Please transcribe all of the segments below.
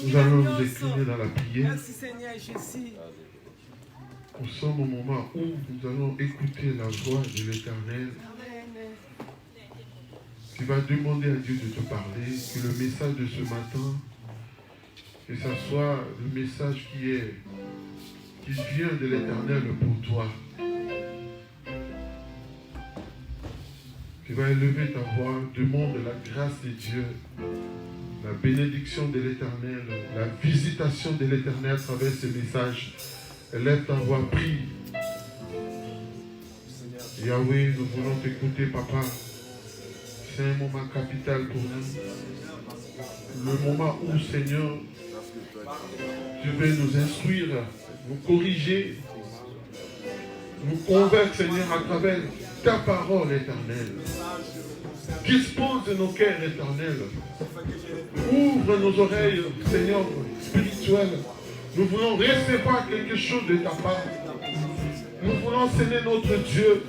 Nous allons nous incliner dans la prière. Merci Seigneur Jésus. Nous sommes au moment où nous allons écouter la voix de l'Éternel qui va demander à Dieu de te parler, que le message de ce matin, que ce soit le message qui vient de l'Éternel pour toi. Tu vas élever ta voix, demande la grâce de Dieu, la bénédiction de l'Éternel, la visitation de l'Éternel à travers ce message. Élève ta voix, prie. Yahweh, nous voulons t'écouter, Papa. C'est un moment capital pour nous. Le moment où, Seigneur, tu veux nous instruire, nous corriger, nous convaincre, Seigneur, à travers ta parole éternelle. Dispose de nos cœurs éternels. Ouvre nos oreilles, Seigneur, spirituelles. Nous voulons recevoir quelque chose de ta part. Nous voulons, Seigneur, notre Dieu.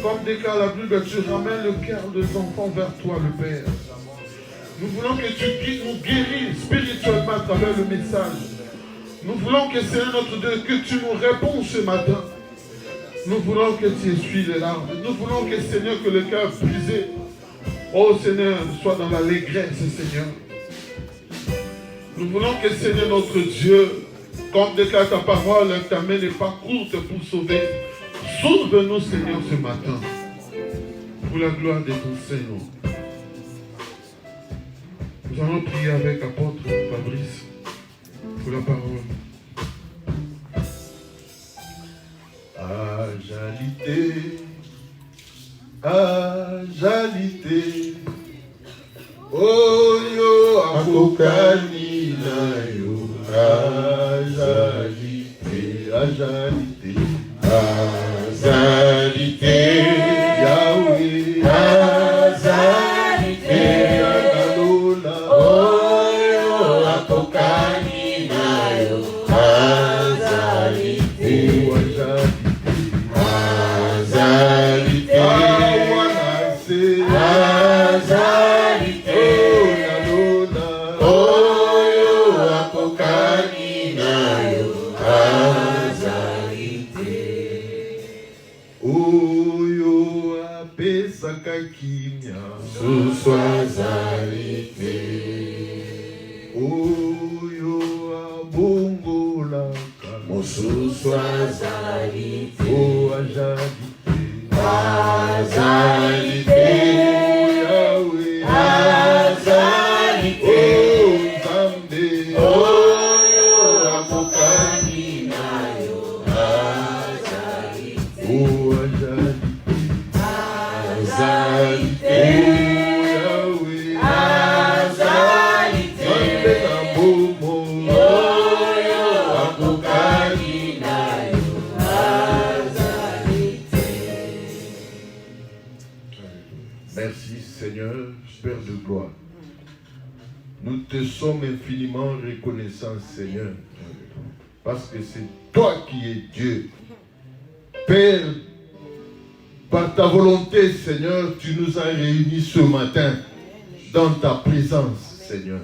Comme déclare la Bible, tu ramènes le cœur des enfants vers toi, le Père. Nous voulons que tu nous guérisses spirituellement à travers le message. Nous voulons que, Seigneur, notre Dieu, que tu nous réponds ce matin. Nous voulons que tu essuies les larmes. Nous voulons que, Seigneur, que le cœur brisé, oh Seigneur, soit dans l'allégresse, Seigneur. Nous voulons que, Seigneur, notre Dieu, comme déclare ta parole, ta main n'est pas courte pour sauver. Sauve-nous, Seigneur, ce matin, pour la gloire de ton Seigneur. Nous allons prier avec l'apôtre Fabrice pour la parole. Ajalité, oh yo akokani na yo, ajalité, Yahweh, ajalité, Adalola, oh yo akokani na yo, ajalité, kimia suswazalite oyo abongolaka mosuswazalite o azalite yawe azalite nzambe oyo akokani nayo azalite o Merci Seigneur, Père de gloire. Nous te sommes infiniment reconnaissants, Seigneur, parce que c'est toi qui es Dieu. Père, par ta volonté, Seigneur, tu nous as réunis ce matin dans ta présence, Seigneur.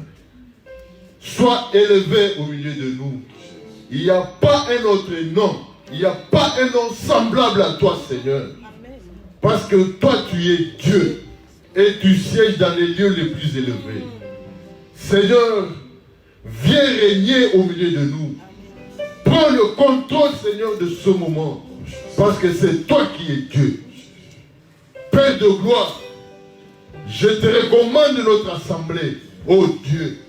Sois élevé au milieu de nous. Il n'y a pas un autre nom. Il n'y a pas un nom semblable à toi, Seigneur. Parce que toi, tu es Dieu. Et tu sièges dans les lieux les plus élevés. Seigneur, viens régner au milieu de nous. Prends le contrôle, Seigneur, de ce moment. Parce que c'est toi qui es Dieu. Père de gloire, je te recommande notre assemblée, ô Dieu.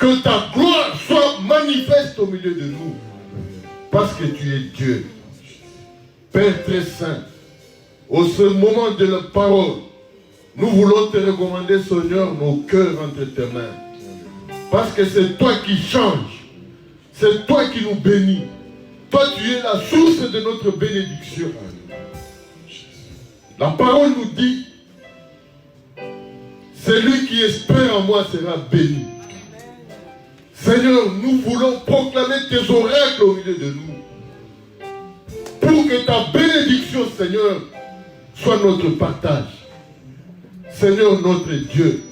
Que ta gloire soit manifeste au milieu de nous. Parce que tu es Dieu. Père très saint, au ce moment de la parole, nous voulons te recommander, Seigneur, nos cœurs entre tes mains. Parce que c'est toi qui changes. C'est toi qui nous bénis. Toi, tu es la source de notre bénédiction. La parole nous dit, celui qui espère en moi sera béni. Seigneur, nous voulons proclamer tes oracles au milieu de nous. Pour que ta bénédiction, Seigneur, soit notre partage. Seigneur, notre Dieu,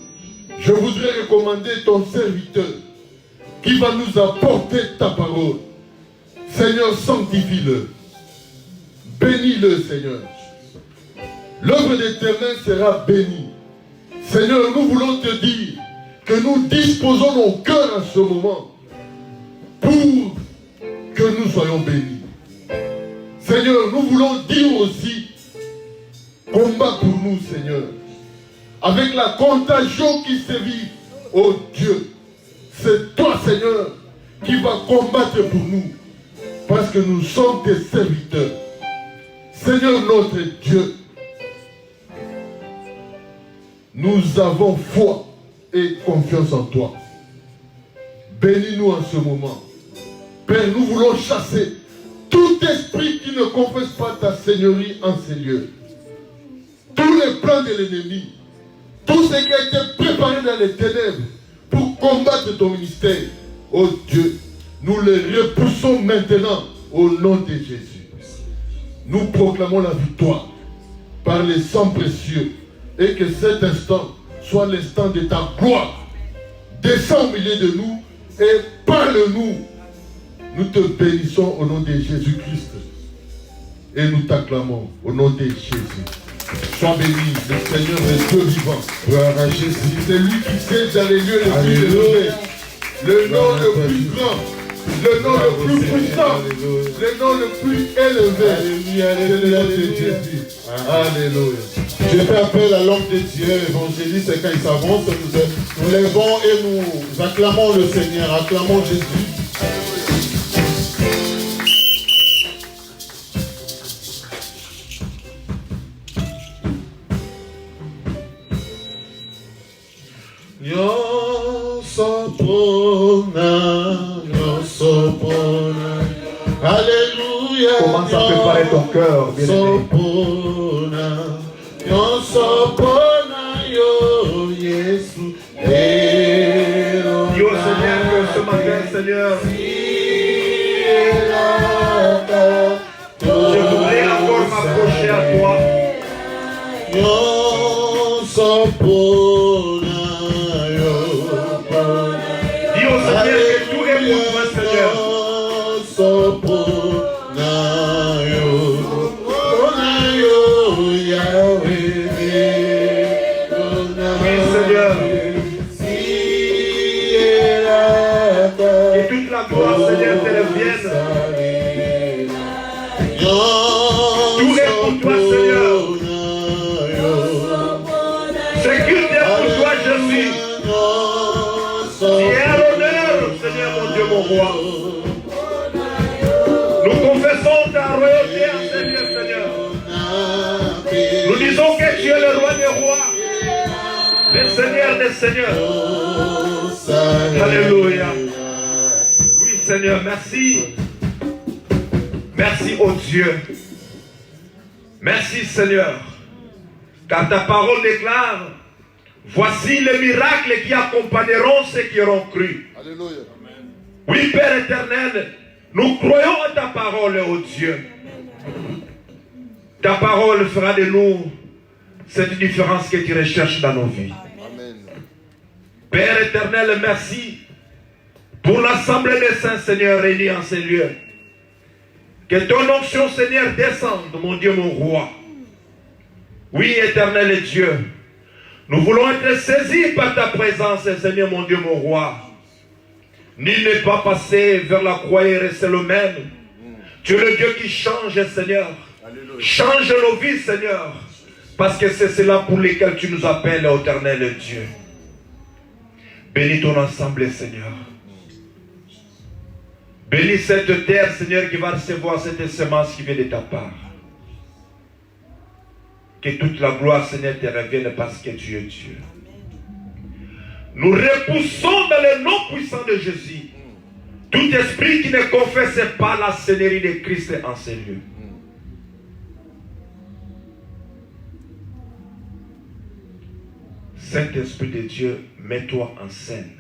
je voudrais recommander ton serviteur qui va nous apporter ta parole. Seigneur, sanctifie-le. Bénis-le, Seigneur. L'œuvre de tes mains sera bénie. Seigneur, nous voulons te dire que nous disposons nos cœurs en ce moment pour que nous soyons bénis. Seigneur, nous voulons dire aussi, combat pour nous, Seigneur, avec la contagion qui sévit, oh Dieu. C'est toi, Seigneur, qui va combattre pour nous, parce que nous sommes tes serviteurs. Seigneur notre Dieu, nous avons foi et confiance en toi. Bénis-nous en ce moment. Père, nous voulons chasser tout esprit qui ne confesse pas ta seigneurie en ces lieux. Tous les plans de l'ennemi, tout ce qui a été préparé dans les ténèbres pour combattre ton ministère, oh Dieu, nous les repoussons maintenant au nom de Jésus. Nous proclamons la victoire par les sangs précieux et que cet instant soit l'instant de ta gloire. Descends au milieu de nous et parle-nous. Nous te bénissons au nom de Jésus-Christ et nous t'acclamons au nom de Jésus. Sois béni, le Seigneur est Dieu vivant. C'est lui qui siège dans les lieux les plus élevés. Le nom le plus grand, le nom le plus puissant, le nom le plus élevé. Alléluia, alléluia, Jésus. Alléluia. Je fais appel à l'homme de Dieu, évangéliste, et quand il s'avance, nous lèvons et nous acclamons le Seigneur, acclamons Jésus. Alléluia. Commence à préparer ton cœur, bien-aimé. Dis au Seigneur que ce matin, Seigneur, je voudrais encore m'approcher à toi. Dis au Seigneur que tout est pour toi, Seigneur. Oui, Seigneur. Que toute la gloire, Seigneur, te revienne. Tout est pour toi, Seigneur. Ce qu'il est pour toi, je suis. Tu es à l'honneur, Seigneur, mon Dieu, mon roi. Nous confessons ta royauté en ce lieu, Seigneur. Nous disons que tu es le roi des rois, le Seigneur des seigneurs. Alléluia. Oui, Seigneur, merci. Merci, oh Dieu. Merci, Seigneur. Car ta parole déclare, voici les miracles qui accompagneront ceux qui auront cru. Alléluia. Oui, Père éternel, nous croyons en ta parole, oh Dieu. Ta parole fera de nous cette différence que tu recherches dans nos vies. Amen. Père éternel, merci pour l'assemblée des saints, Seigneur, réunis en ces lieux. Que ton onction, Seigneur, descende, mon Dieu, mon roi. Oui, éternel Dieu, nous voulons être saisis par ta présence, Seigneur, mon Dieu, mon roi. Nul n'est pas passé vers la croix et rester le même. Tu es le Dieu qui change, Seigneur. Alléluia. Change nos vies, Seigneur. Parce que c'est cela pour lesquels tu nous appelles, éternel Dieu. Bénis ton assemblée, Seigneur. Bénis cette terre, Seigneur, qui va recevoir cette semence qui vient de ta part. Que toute la gloire, Seigneur, te revienne parce que tu es Dieu. Nous repoussons dans le nom puissant de Jésus tout esprit qui ne confesse pas la Seigneurie de Christ en ces lieux. Saint-Esprit de Dieu, mets-toi en scène,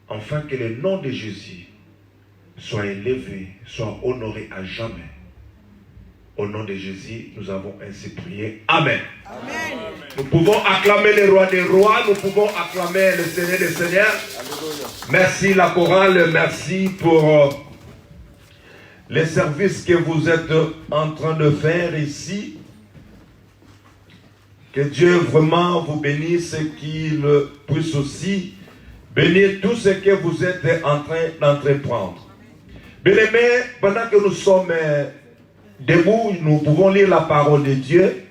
afin que le nom de Jésus soit élevé, soit honoré à jamais. Au nom de Jésus, nous avons ainsi prié. Amen. Amen. Nous pouvons acclamer le roi des rois, nous pouvons acclamer le Seigneur des seigneurs. Alléluia. Merci la chorale, merci pour les services que vous êtes en train de faire ici. Que Dieu vraiment vous bénisse et qu'il puisse aussi bénir tout ce que vous êtes en train d'entreprendre. Bien-aimés, pendant que nous sommes debout, nous pouvons lire la parole de Dieu.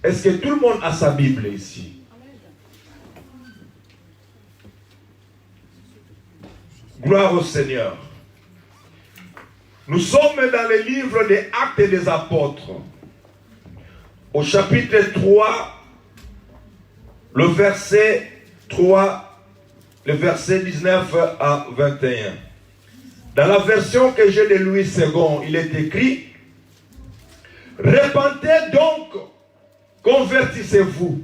Est-ce que tout le monde a sa Bible ici? Gloire au Seigneur. Nous sommes dans le livre des Actes des Apôtres. Au chapitre 3, le verset 3, le verset 19 à 21. Dans la version que j'ai de Louis II, il est écrit: repentez donc, convertissez-vous,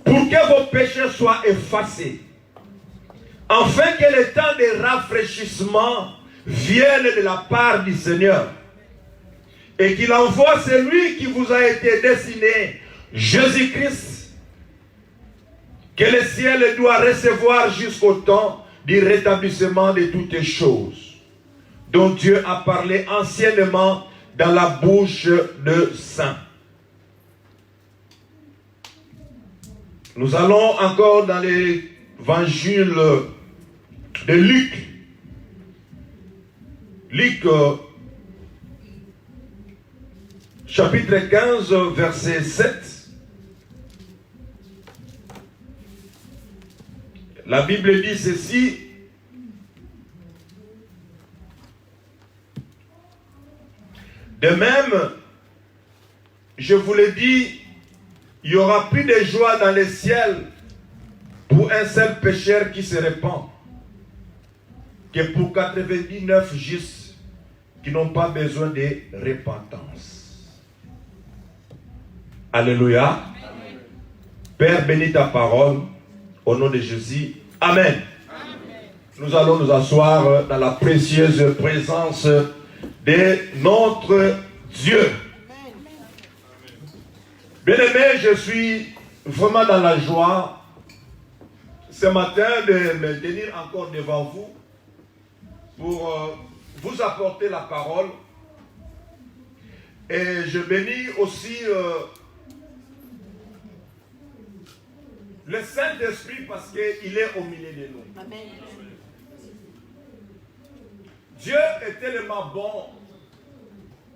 pour que vos péchés soient effacés, afin que le temps de rafraîchissement vienne de la part du Seigneur, et qu'il envoie celui qui vous a été destiné, Jésus-Christ, que le ciel doit recevoir jusqu'au temps du rétablissement de toutes les choses, dont Dieu a parlé anciennement dans la bouche de saints. Nous allons encore dans l'évangile de Luc. Luc, chapitre 15, verset 7. La Bible dit ceci: de même, je vous le dis, il y aura plus de joie dans le ciel pour un seul pécheur qui se répand que pour 99 justes qui n'ont pas besoin de repentance. Alléluia. Amen. Père, bénis ta parole au nom de Jésus. Amen. Amen. Nous allons nous asseoir dans la précieuse présence de notre Dieu. Bien-aimé, je suis vraiment dans la joie ce matin de me tenir encore devant vous pour vous apporter la parole. Et je bénis aussi le Saint-Esprit parce qu'il est au milieu de nous. Amen. Dieu est tellement bon,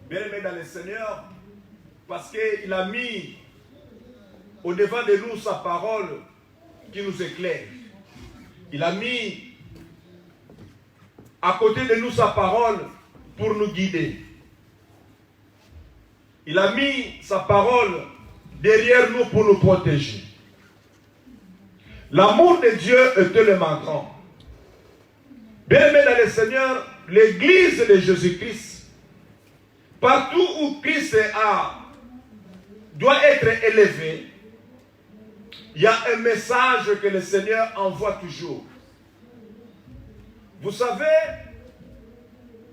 bien-aimé dans le Seigneur, parce qu'il a mis au-devant de nous sa parole qui nous éclaire. Il a mis à côté de nous sa parole pour nous guider. Il a mis sa parole derrière nous pour nous protéger. L'amour de Dieu est tellement grand. Bien-aimé dans le Seigneur, l'église de Jésus-Christ, partout où Christ doit être élevé, il y a un message que le Seigneur envoie toujours. Vous savez,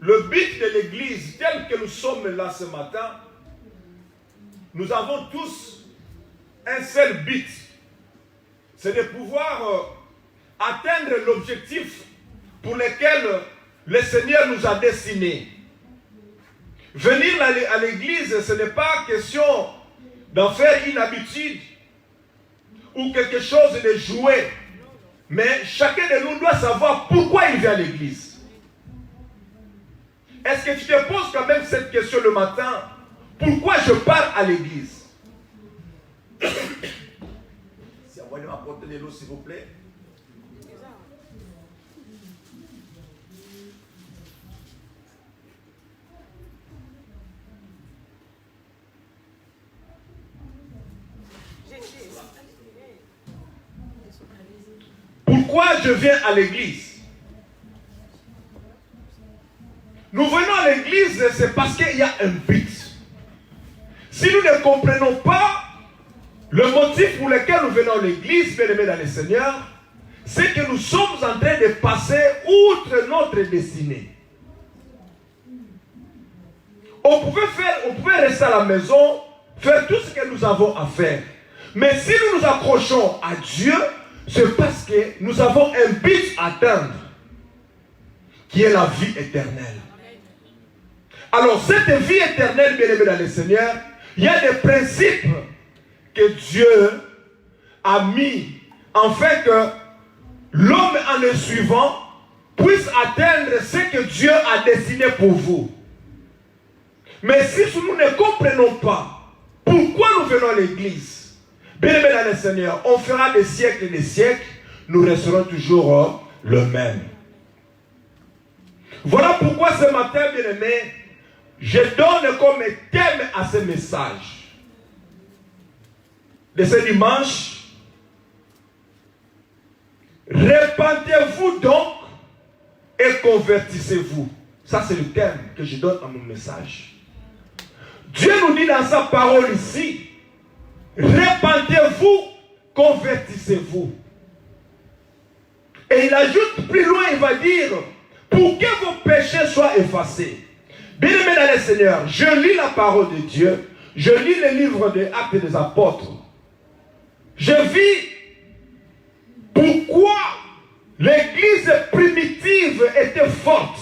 le but de l'église, tel que nous sommes là ce matin, nous avons tous un seul but. C'est de pouvoir atteindre l'objectif pour lequel le Seigneur nous a destinés. Venir à l'église, ce n'est pas question d'en faire une habitude ou quelque chose de jouer. Mais chacun de nous doit savoir pourquoi il vient à l'église. Est-ce que tu te poses quand même cette question le matin? Pourquoi je pars à l'église? apporter l'eau, s'il vous plaît. Pourquoi je viens à l'église? Nous venons à l'église, c'est parce qu'il y a un but. Si nous ne comprenons pas le motif pour lequel nous venons à l'église, bien-aimés dans le Seigneur, c'est que nous sommes en train de passer outre notre destinée. On pouvait rester à la maison, faire tout ce que nous avons à faire. Mais si nous nous accrochons à Dieu, c'est parce que nous avons un but à atteindre, qui est la vie éternelle. Alors, cette vie éternelle, bien-aimés dans le Seigneur, il y a des principes que Dieu a mis afin que l'homme en le suivant puisse atteindre ce que Dieu a destiné pour vous. Mais si nous ne comprenons pas pourquoi nous venons à l'église, bien-aimés dans le Seigneur, on fera des siècles et des siècles, nous resterons toujours le même. Voilà pourquoi ce matin, bien-aimés, je donne comme thème à ce message de ce dimanche: répandez-vous donc et convertissez-vous. Ça, c'est le thème que je donne à mon message. Dieu nous dit dans sa parole ici: répandez-vous, convertissez-vous. Et il ajoute plus loin, il va dire: pour que vos péchés soient effacés. Bien-aimés dans le Seigneur, je lis la parole de Dieu, je lis le livre des Actes des Apôtres. Je vis pourquoi l'église primitive était forte.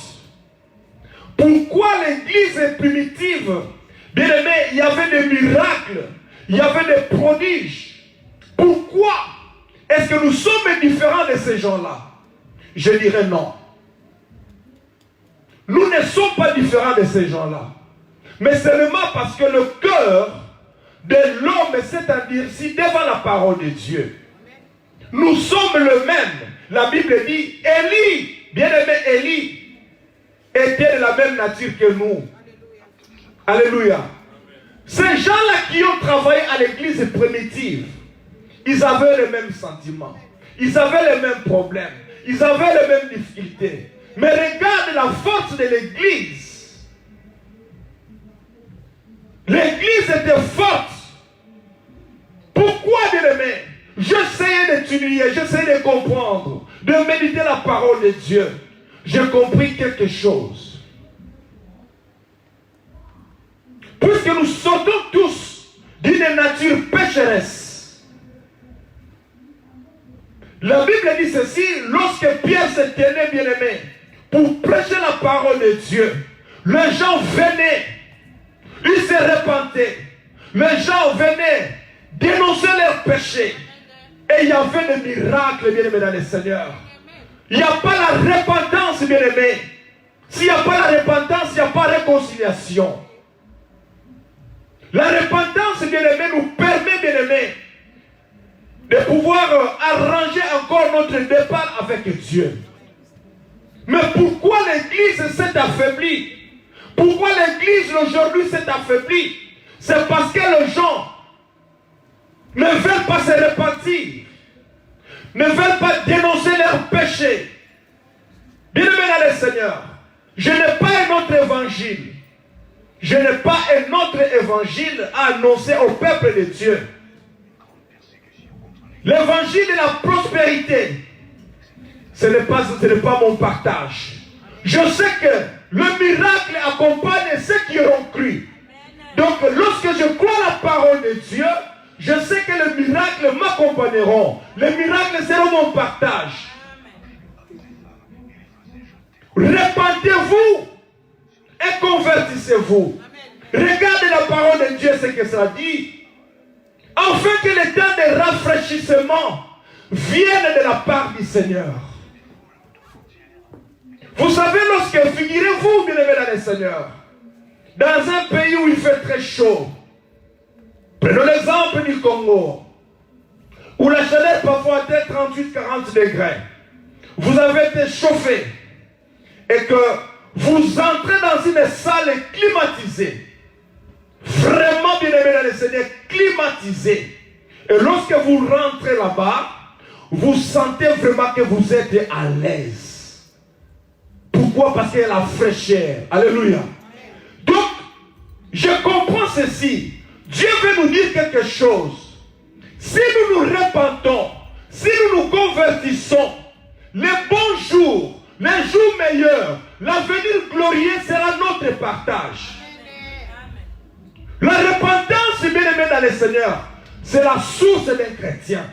Pourquoi l'église primitive, bien aimé, il y avait des miracles, il y avait des prodiges. Pourquoi est-ce que nous sommes différents de ces gens-là? Je dirais non. Nous ne sommes pas différents de ces gens-là. Mais seulement parce que le cœur de l'homme s'est endurci devant la parole de Dieu. Nous sommes le même. La Bible dit, Élie, bien-aimé Élie, était de la même nature que nous. Alléluia. Ces gens-là qui ont travaillé à l'église primitive, ils avaient les mêmes sentiments. Ils avaient les mêmes problèmes. Ils avaient les mêmes difficultés. Mais regarde la force de l'église. L'église était forte. Pourquoi, bien-aimé? J'essayais d'étudier, j'essayais de comprendre, de méditer la parole de Dieu. J'ai compris quelque chose. Puisque nous sortons tous d'une nature pécheresse. La Bible dit ceci: lorsque Pierre se tenait, bien-aimé, pour prêcher la parole de Dieu, les gens venaient, ils se repentaient, les gens venaient dénoncer leurs péchés, et il y avait des miracles, bien-aimé, dans le Seigneur. Il n'y a pas la repentance, bien-aimé. S'il n'y a pas la repentance, il n'y a pas de réconciliation. La repentance, bien-aimé, nous permet, bien-aimé, de pouvoir arranger encore notre départ avec Dieu. Mais pourquoi l'église s'est affaiblie? Pourquoi l'église aujourd'hui s'est affaiblie? C'est parce que les gens ne veulent pas se repentir, ne veulent pas dénoncer leurs péchés. Bien-aimé dans le Seigneur, je n'ai pas un autre évangile. Je n'ai pas un autre évangile à annoncer au peuple de Dieu. L'évangile de la prospérité, ce n'est pas mon partage. Je sais que le miracle accompagne ceux qui auront cru. Donc lorsque je crois la parole de Dieu, je sais que les miracles m'accompagneront. Les miracles seront mon partage. Répandez-vous et convertissez-vous. Regardez la parole de Dieu, ce que ça dit. Afin que le temps de rafraîchissement vienne de la part du Seigneur. Vous savez, lorsque, figurez-vous, bien-aimés dans le Seigneur, dans un pays où il fait très chaud, prenons l'exemple du Congo, où la chaleur parfois atteint 38-40 degrés, vous avez été chauffé et que vous entrez dans une salle climatisée, vraiment bien aimé dans le Seigneur, climatisée, et lorsque vous rentrez là-bas, vous sentez vraiment que vous êtes à l'aise. Pourquoi? Parce qu'il y a la fraîcheur. Alléluia. Donc, je comprends ceci. Dieu veut nous dire quelque chose. Si nous nous repentons, si nous nous convertissons, les bons jours, les jours meilleurs, l'avenir glorieux sera notre partage. La repentance, bien aimé dans le Seigneur, c'est la source d'un chrétien.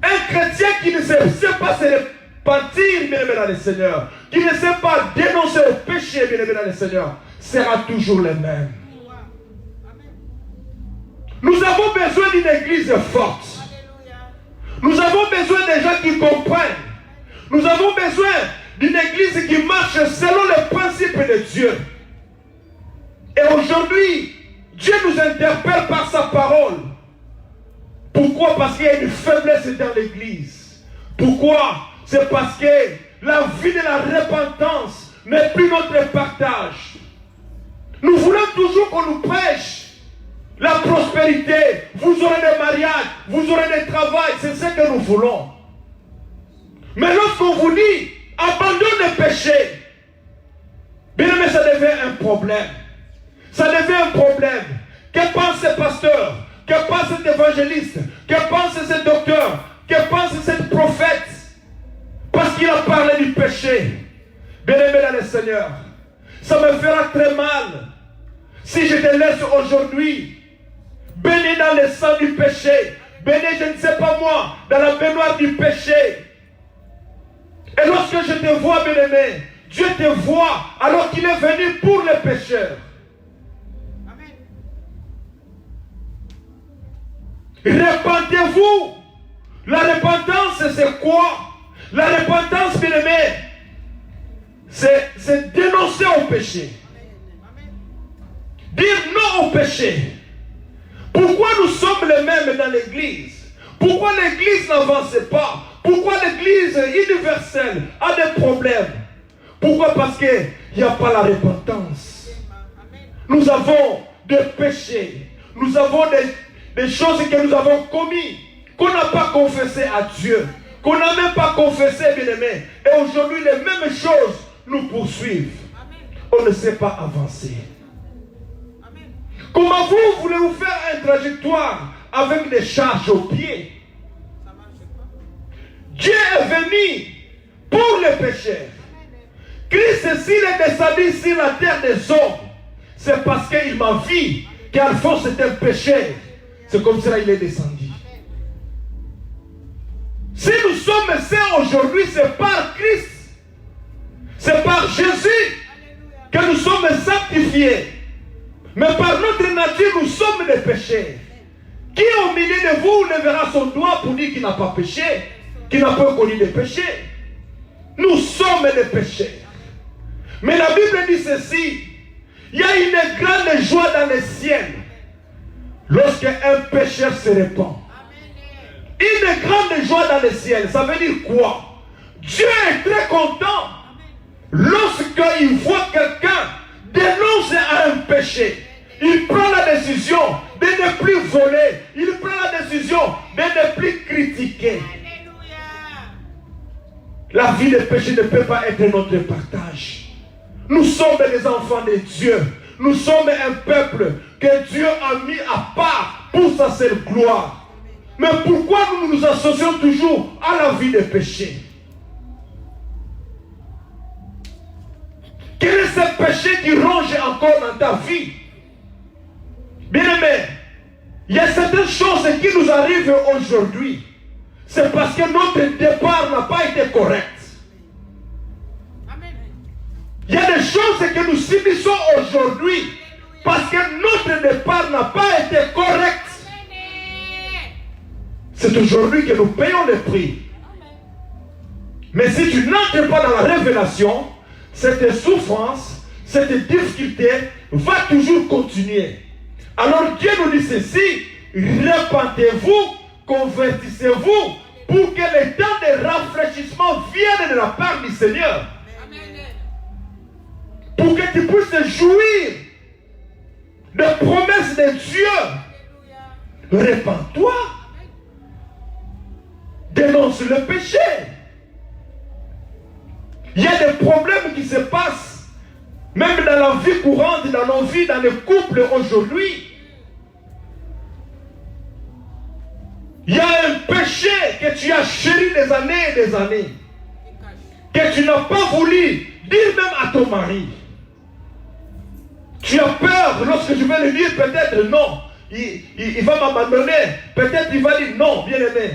Un chrétien qui ne sait pas se repentir, bien aimé dans le Seigneur, qui ne sait pas dénoncer le péché, bien aimé dans le Seigneur, sera toujours le même. Nous avons besoin d'une église forte. Nous avons besoin de gens qui comprennent. Nous avons besoin d'une église qui marche selon les principes de Dieu. Et aujourd'hui, Dieu nous interpelle par sa parole. Pourquoi? Parce qu'il y a une faiblesse dans l'église. Pourquoi? C'est parce que la vie de la repentance n'est plus notre partage. Nous voulons toujours qu'on nous prêche la prospérité. Vous aurez des mariages, vous aurez des travails, c'est ce que nous voulons. Mais lorsqu'on vous dit abandonne le péché, bien aimé, ça devient un problème. Ça devient un problème. Que pense ce pasteur? Que pense cet évangéliste? Que pense ce docteur? Que pense ce prophète? Parce qu'il a parlé du péché. Bien aimé dans le Seigneur, ça me fera très mal si je te laisse aujourd'hui baigner dans le sang du péché, baigner, je ne sais pas moi, dans la baignoire du péché. Et lorsque je te vois, bien aimé, Dieu te voit alors qu'il est venu pour les pécheurs. Repentez-vous. La repentance, c'est quoi? La repentance, bien aimé, c'est dénoncer au péché. Dire non au péché. Pourquoi nous sommes les mêmes dans l'église? Pourquoi l'église n'avance pas? Pourquoi l'église universelle a des problèmes? Pourquoi? Parce qu'il n'y a pas la repentance. Nous avons des péchés. Nous avons des choses que nous avons commises, qu'on n'a pas confessé à Dieu, qu'on n'a même pas confessé, bien aimé. Et aujourd'hui, les mêmes choses nous poursuivent. On ne sait pas avancer. Comment vous voulez-vous faire un trajectoire avec des charges aux pieds? Dieu est venu pour les pécheurs. Christ, s'il est descendu sur la terre des hommes, c'est parce qu'il m'a vu qu'Alphonse était un pécheur. C'est comme cela qu'il est descendu. Si nous sommes saints aujourd'hui, c'est par Christ. C'est par Jésus que nous sommes sanctifiés. Mais par notre nature, nous sommes des pécheurs. Qui au milieu de vous lèvera son doigt pour dire qu'il n'a pas péché, qu'il n'a pas connu de péché? Nous sommes des pécheurs. Mais la Bible dit ceci: il y a une grande joie dans le ciel lorsqu'un pécheur se répand. Une grande joie dans le ciel, ça veut dire quoi? Dieu est très content lorsqu'il voit quelqu'un dénoncer un péché. Il prend la décision de ne plus voler. Il prend la décision de ne plus critiquer. La vie de péché ne peut pas être notre partage. Nous sommes des enfants de Dieu. Nous sommes un peuple que Dieu a mis à part pour sa seule gloire. Mais pourquoi nous nous associons toujours à la vie de péché? Quel est ce péché qui ronge encore dans ta vie? Bien-aimé, il y a certaines choses qui nous arrivent aujourd'hui. C'est parce que notre départ n'a pas été correct. Il y a des choses que nous subissons aujourd'hui parce que notre départ n'a pas été correct. C'est aujourd'hui que nous payons le prix. Mais si tu n'entres pas dans la révélation, cette souffrance, cette difficulté va toujours continuer. Alors Dieu nous dit ceci: repentez-vous, convertissez-vous pour que le temps de rafraîchissement vienne de la part du Seigneur. Pour que tu puisses jouir des promesses de Dieu. Répands-toi. Dénonce le péché. Il y a des problèmes qui se passent, même dans la vie courante, dans nos vies, dans les couples aujourd'hui. Il y a un péché que tu as chéri des années et des années, que tu n'as pas voulu dire même à ton mari. Tu as peur lorsque je vais lui dire peut-être non, il va m'abandonner. Peut-être il va dire non, bien aimé.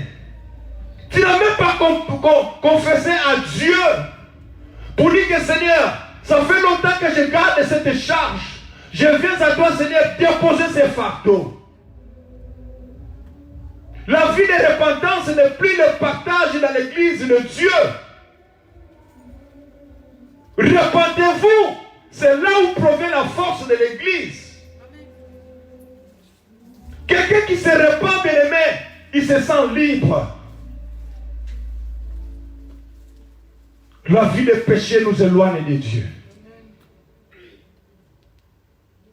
Tu n'as même pas confessé à Dieu pour dire que Seigneur, ça fait longtemps que je garde cette charge. Je viens à toi, Seigneur, déposer ces fardeaux. La vie de repentance n'est plus le partage dans l'église de Dieu. Repentez-vous. C'est là où provient la force de l'église. Quelqu'un qui se repent, bien aimé, il se sent libre. La vie de péché nous éloigne de Dieu.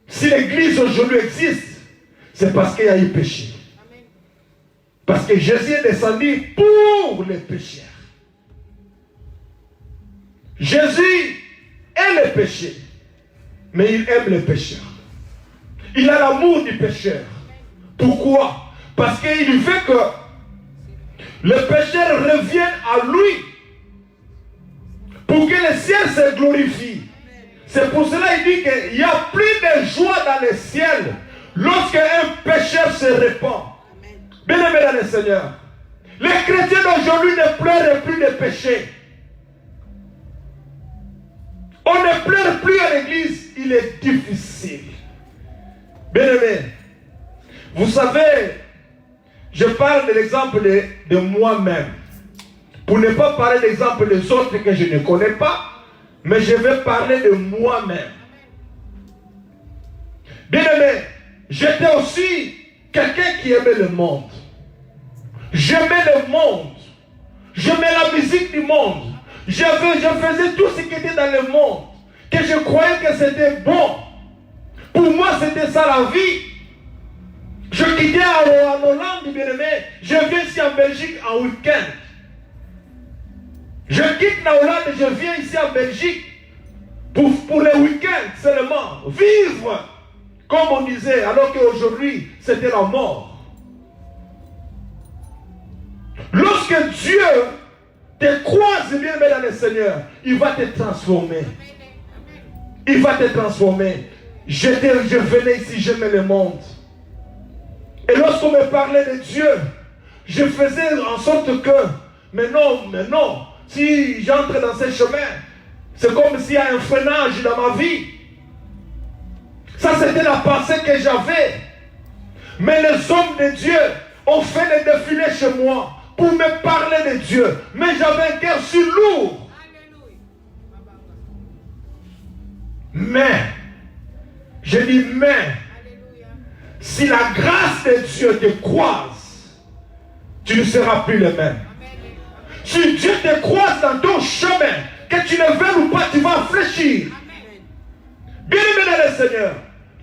Si l'église aujourd'hui existe, c'est parce qu'il y a eu péché. Parce que Jésus est descendu pour les pécheurs. Jésus est le péché, mais il aime les pécheurs. Il a l'amour du pécheur. Pourquoi? Parce qu'il veut que le pécheur revienne à lui pour que le ciel se glorifie. C'est pour cela qu'il dit qu'il n'y a plus de joie dans le ciel lorsqu'un pécheur se répand. Bien-aimés dans le Seigneur, les chrétiens d'aujourd'hui ne pleurent plus de péché. On ne pleure plus à l'église, il est difficile. Bien-aimés, vous savez, je parle de l'exemple de moi-même. Pour ne pas parler de l'exemple des autres que je ne connais pas, mais je vais parler de moi-même. Bien-aimés, j'étais aussi quelqu'un qui aimait le monde. J'aimais le monde. J'aimais la musique du monde. Je faisais tout ce qui était dans le monde. Que je croyais que c'était bon. Pour moi, c'était ça la vie. Je quittais en Hollande, bien aimé. Je viens ici en Belgique en week-end. Je quitte la Hollande et je viens ici en Belgique pour les week-ends seulement. Vivre, comme on disait, alors qu'aujourd'hui, c'était la mort. Lorsque Dieu te croise bien dans le Seigneur, il va te transformer. Il va te transformer. Je venais ici, j'aimais le monde. Et lorsqu'on me parlait de Dieu, je faisais en sorte que, mais non, si j'entre dans ce chemin, c'est comme s'il y a un freinage dans ma vie. Ça, c'était la pensée que j'avais. Mais les hommes de Dieu ont fait des défilés chez moi pour me parler de Dieu. Mais j'avais un cœur si lourd. Mais, je dis mais, si la grâce de Dieu te croise, tu ne seras plus le même. Si Dieu te croise dans ton chemin, que tu le veuilles ou pas, tu vas fléchir. Bien-aimé dans le Seigneur,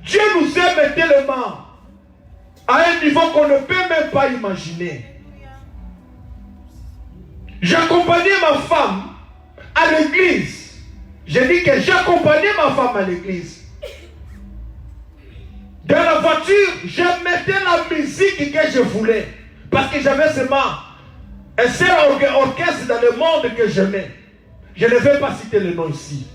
Dieu nous aime tellement à un niveau qu'on ne peut même pas imaginer. J'accompagnais ma femme à l'église. J'ai dit que j'accompagnais ma femme à l'église. Dans la voiture, je mettais la musique que je voulais. Parce que j'avais seulement un seul orchestre dans le monde que j'aimais. Je ne vais pas citer le nom ici.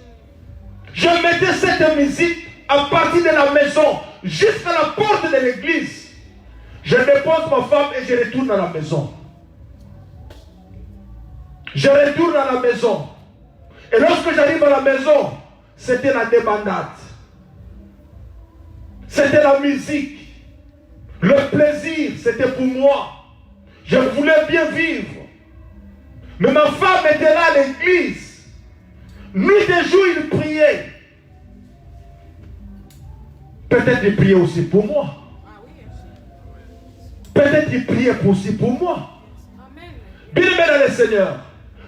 Je mettais cette musique à partir de la maison jusqu'à la porte de l'église. Je dépose ma femme et je retourne à la maison. Je retourne à la maison. Et lorsque j'arrive à la maison, c'était la débandade. C'était la musique. Le plaisir, c'était pour moi. Je voulais bien vivre. Mais ma femme était là à l'église. Nuit et jour, il priait. Peut-être il priait aussi pour moi. peut-être il priait pour moi. Bien-aimé dans le Seigneur,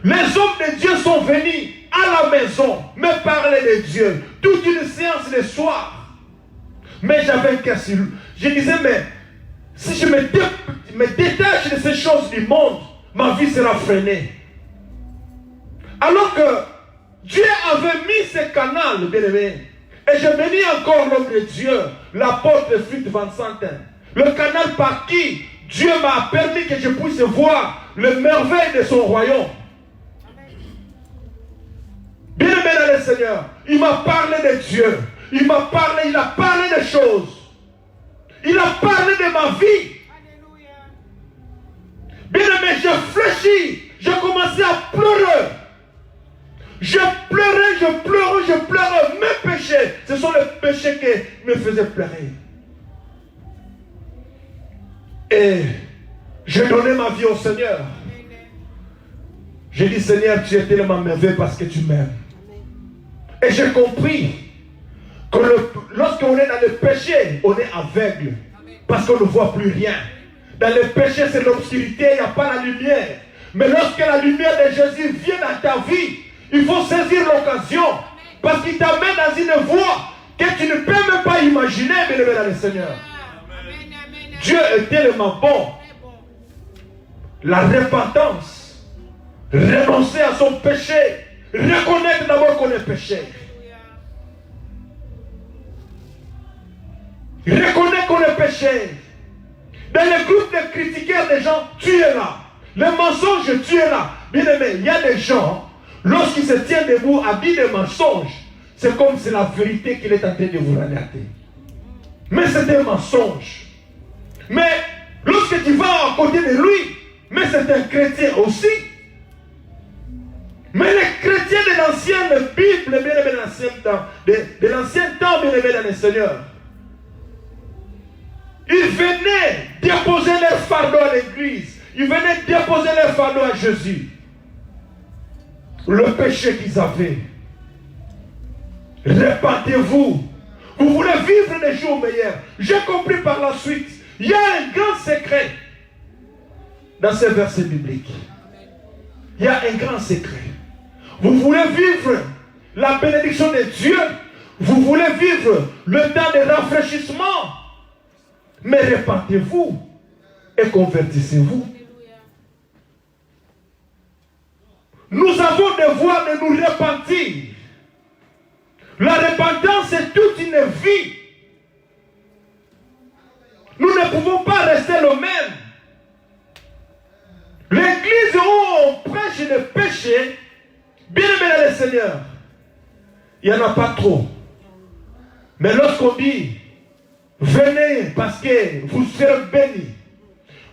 les hommes de Dieu sont venus à la maison me parler de Dieu. Toute une séance le soir. Mais j'avais un cœur sur lui. Je disais, mais si je me détache de ces choses du monde, ma vie sera freinée. Alors que Dieu avait mis ce canal, bien-aimé. Et je bénis encore l'homme de Dieu, l'apôtre Fritz Van Santen. Le canal par qui Dieu m'a permis que je puisse voir le merveille de son royaume. Bien-aimé dans le Seigneur, il m'a parlé de Dieu. Il a parlé des choses. Il a parlé de ma vie. Bien-aimé, je fléchis. Je commençais à pleurer. Je pleurais. Mes péchés, ce sont les péchés qui me faisaient pleurer. Et j'ai donné ma vie au Seigneur. J'ai dit, Seigneur, tu es tellement merveilleux parce que tu m'aimes. Et j'ai compris que lorsqu'on est dans le péché, on est aveugle. Parce qu'on ne voit plus rien. Dans le péché, c'est l'obscurité, il n'y a pas la lumière. Mais lorsque la lumière de Jésus vient dans ta vie, il faut saisir l'occasion. Parce qu'il t'amène dans une voie que tu ne peux même pas imaginer, bien-aimé dans le Seigneur. Dieu est tellement bon. La repentance, renoncer à son péché, reconnaître d'abord qu'on est péché. Reconnaître qu'on est péché. Dans les groupes de critiqueurs des gens, tu es là. Le mensonge, tu es là. Bien aimé, il y a des gens, lorsqu'ils se tiennent debout à dire des mensonges, c'est comme si la vérité qu'il est en train de vous relater. Mais c'est un mensonge. Mais lorsque tu vas à côté de lui, mais c'est un chrétien aussi. Mais les chrétiens de l'ancienne Bible, bien aimé dans l'ancien temps, de l'ancien temps, bien aimé dans le Seigneur, ils venaient déposer leur fardeau à l'église. Ils venaient déposer leur fardeau à Jésus. Le péché qu'ils avaient. Répandez-vous. Vous voulez vivre des jours meilleurs. J'ai compris par la suite. Il y a un grand secret dans ces versets bibliques. Il y a un grand secret. Vous voulez vivre la bénédiction de Dieu. Vous voulez vivre le temps de rafraîchissement. Mais répandez-vous et convertissez-vous. Nous avons devoir de nous repentir. La repentance est toute une vie. Nous ne pouvons pas rester le même. L'église où on prêche le péché, bien aimé le Seigneur, il n'y en a pas trop. Mais lorsqu'on dit, venez parce que vous serez bénis,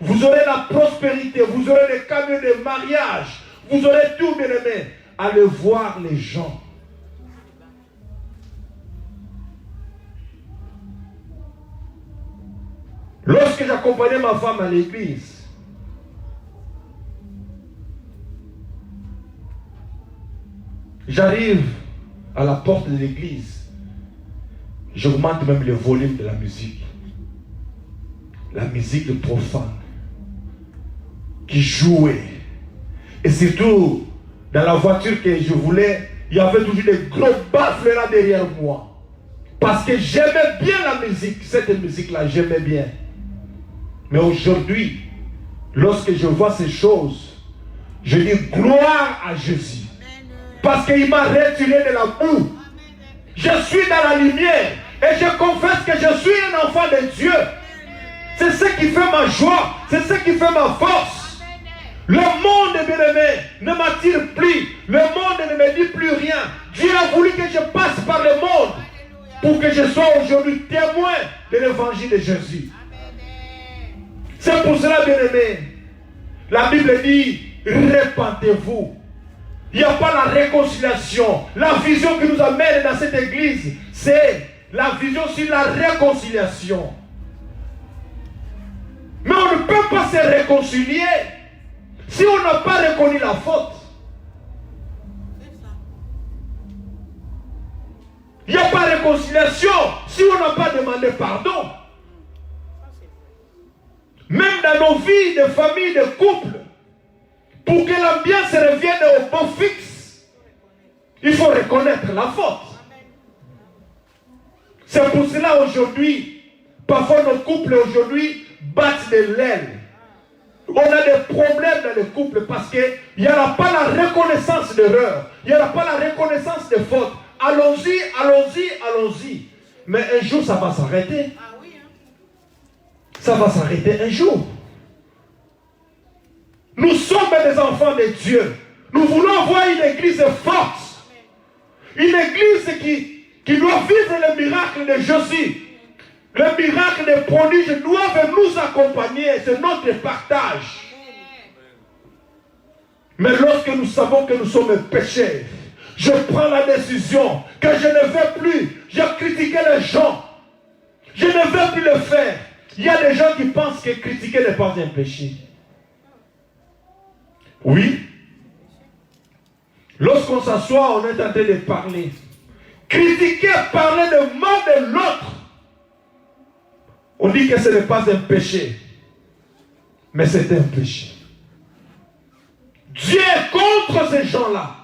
vous aurez la prospérité, vous aurez les camions de mariage, vous aurez tout, bien aimé, allez voir les gens. Lorsque j'accompagnais ma femme à l'église, j'arrive à la porte de l'église, j'augmente même le volume de la musique. La musique profane qui jouait. Et surtout, dans la voiture que je voulais, il y avait toujours des gros baffles là derrière moi. Parce que j'aimais bien la musique, cette musique-là, j'aimais bien. Mais aujourd'hui, lorsque je vois ces choses, je dis gloire à Jésus. Parce qu'il m'a retiré de la boue. Je suis dans la lumière. Et je confesse que je suis un enfant de Dieu. C'est ce qui fait ma joie. C'est ce qui fait ma force. Le monde, bien-aimé, ne m'attire plus. Le monde ne me dit plus rien. Dieu a voulu que je passe par le monde pour que je sois aujourd'hui témoin de l'évangile de Jésus. C'est pour cela, bien-aimé, la Bible dit, répandez-vous. Il n'y a pas la réconciliation. La vision qui nous amène dans cette église, c'est la vision sur la réconciliation. Mais on ne peut pas se réconcilier si on n'a pas reconnu la faute. Il n'y a pas de réconciliation si on n'a pas demandé pardon. même dans nos vies de famille, de couple, pour que l'ambiance revienne au beau fixe, il faut reconnaître la faute. C'est pour cela aujourd'hui, parfois nos couples aujourd'hui battent de l'aile. On a des problèmes dans les couples parce qu'il n'y aura pas la reconnaissance d'erreur. Il n'y aura pas la reconnaissance de faute. Allons-y, allons-y, allons-y. Mais un jour, ça va s'arrêter. Ça va s'arrêter un jour. Nous sommes des enfants de Dieu. Nous voulons voir une église forte. Une église qui doit vivre le miracle de Jésus. Le miracle des prodiges doivent nous accompagner. C'est notre partage. Mais lorsque nous savons que nous sommes pécheurs, je prends la décision que je ne vais plus. Je critiquer les gens. Je ne vais plus le faire. Il y a des gens qui pensent que critiquer n'est pas un péché. Oui. Lorsqu'on s'assoit, on est en train de parler. Critiquer, parler de mal de l'autre. On dit que ce n'est pas un péché. Mais c'est un péché. Dieu est contre ces gens-là.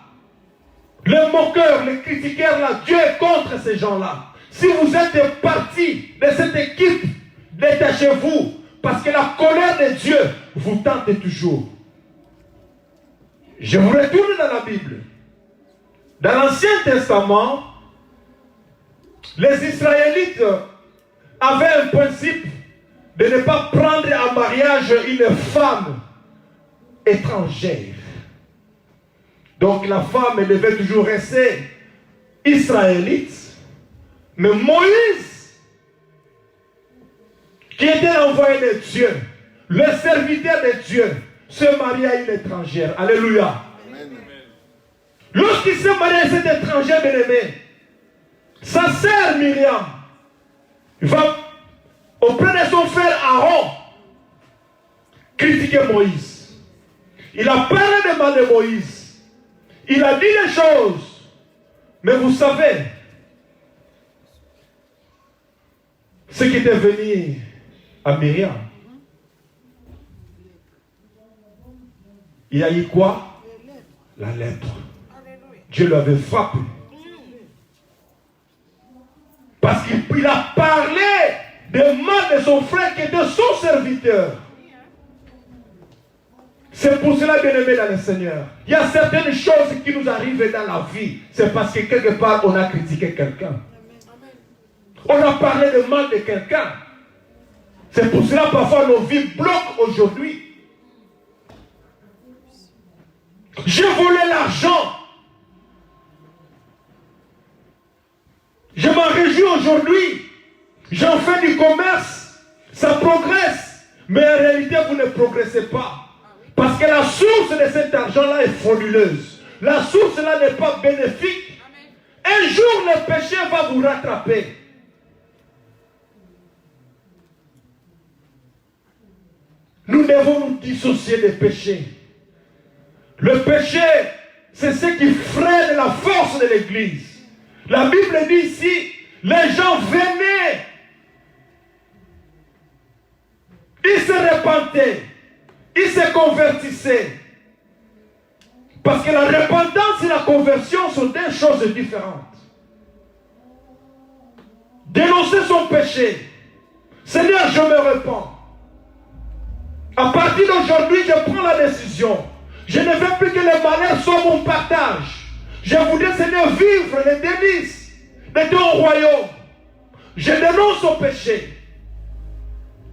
Les moqueurs, les critiqueurs là, Dieu est contre ces gens-là. Si vous êtes partie de cette équipe, détachez-vous. Parce que la colère de Dieu vous tente toujours. Je vous retourne dans la Bible. Dans l'Ancien Testament, les Israélites avaient un principe de ne pas prendre en mariage une femme étrangère. Donc la femme devait toujours rester israélite. Mais Moïse, qui était l'envoyé de Dieu, le serviteur de Dieu, se marie à une étrangère. Alléluia. Lorsqu'il s'est marié à cette étrangère bien-aimée, sa sœur Myriam va auprès de son frère Aaron critiquer Moïse. Il a parlé de mal de Moïse. Il a dit des choses. Mais vous savez, ce qui était venu à Myriam, il a eu quoi? La lèpre. Dieu l'avait frappé. Parce qu'il a parlé de mal de son frère qui était son serviteur. C'est pour cela, bien-aimé dans le Seigneur, il y a certaines choses qui nous arrivent dans la vie. C'est parce que quelque part, on a critiqué quelqu'un. On a parlé de mal de quelqu'un. C'est pour cela, parfois, nos vies bloquent aujourd'hui. J'ai volé l'argent. Je m'en réjouis aujourd'hui. J'en fais du commerce. Ça progresse. Mais en réalité, vous ne progressez pas. Parce que la source de cet argent-là est frauduleuse. La source-là n'est pas bénéfique. Un jour, le péché va vous rattraper. Nous devons nous dissocier des péchés. Le péché, c'est ce qui freine la force de l'Église. La Bible dit ici, les gens venaient, ils se repentaient, ils se convertissaient. Parce que la repentance et la conversion sont deux choses différentes. Dénoncer son péché. Seigneur, je me repens. À partir d'aujourd'hui, je prends la décision. Je ne veux plus que le malheur soit mon partage. Je voudrais, Seigneur, vivre les délices de ton royaume. Je dénonce son péché.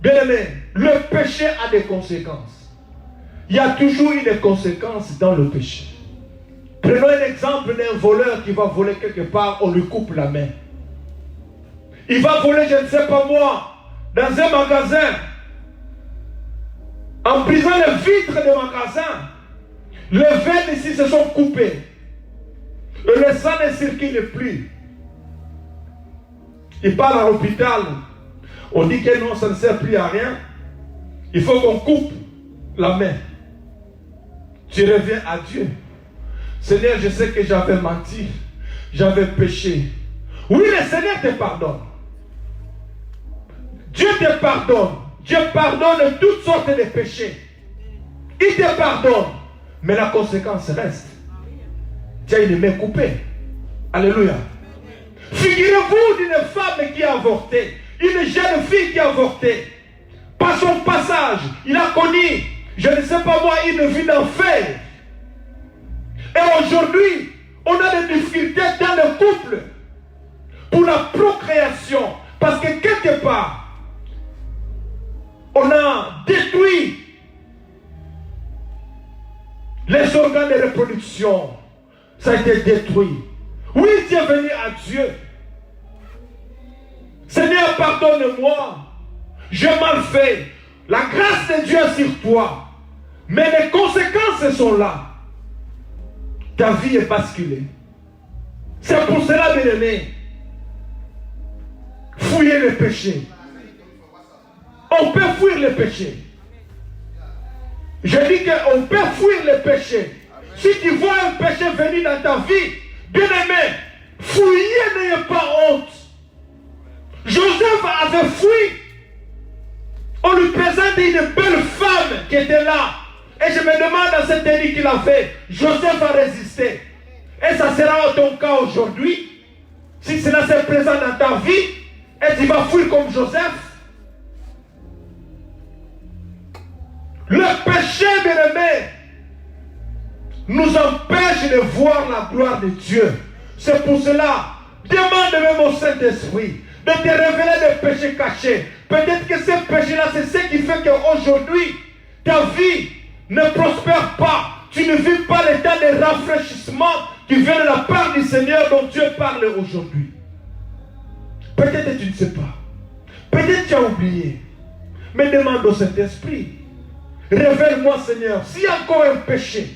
Bien-aimé, le péché a des conséquences. Il y a toujours eu des conséquences dans le péché. Prenons un exemple d'un voleur qui va voler quelque part, on lui coupe la main. Il va voler, je ne sais pas moi, dans un magasin, en brisant les vitres du magasin. Les veines ici se sont coupées. Et le sang ne circule plus. Il part à l'hôpital. On dit que non, ça ne sert plus à rien. Il faut qu'on coupe la main. Tu reviens à Dieu. Seigneur, je sais que j'avais menti. J'avais péché. Oui, le Seigneur te pardonne. Dieu te pardonne. Dieu pardonne toutes sortes de péchés. Il te pardonne, mais la conséquence reste. Tu as une main coupée. Alléluia. Figurez-vous d'une femme qui a avorté, une jeune fille qui a avorté. Par son passage, il a connu, je ne sais pas moi, une vie d'enfer. Et aujourd'hui, on a des difficultés dans le couple pour la procréation. Parce que quelque part, on a détruit les organes de reproduction. Ça a été détruit. Oui, tu es venu à Dieu. Seigneur, pardonne-moi. J'ai mal fait. La grâce de Dieu est sur toi. Mais les conséquences sont là. Ta vie est basculée. C'est pour cela, bien-aimé, fouiller le péché. On peut fuir le péché. Je dis qu'on peut fuir le péché. Si tu vois un péché venir dans ta vie, bien-aimé, fouiller, n'ayez pas honte. Joseph avait fui. On lui présente une belle femme qui était là. Et je me demande dans cette année qu'il a fait, Joseph a résisté. Et ça sera ton cas aujourd'hui. Si cela se présente dans ta vie, et tu vas fuir comme Joseph. Le péché, bien-aimé, nous empêche de voir la gloire de Dieu. C'est pour cela, demande même au Saint-Esprit de te révéler des péchés cachés. Peut-être que ces péchés-là, c'est ce qui fait qu'aujourd'hui, ta vie ne prospère pas. Tu ne vis pas l'état de rafraîchissement qui vient de la part du Seigneur dont Dieu parle aujourd'hui. Peut-être que tu ne sais pas. Peut-être que tu as oublié. Mais demande au Saint-Esprit. Révèle-moi, Seigneur, s'il y a encore un péché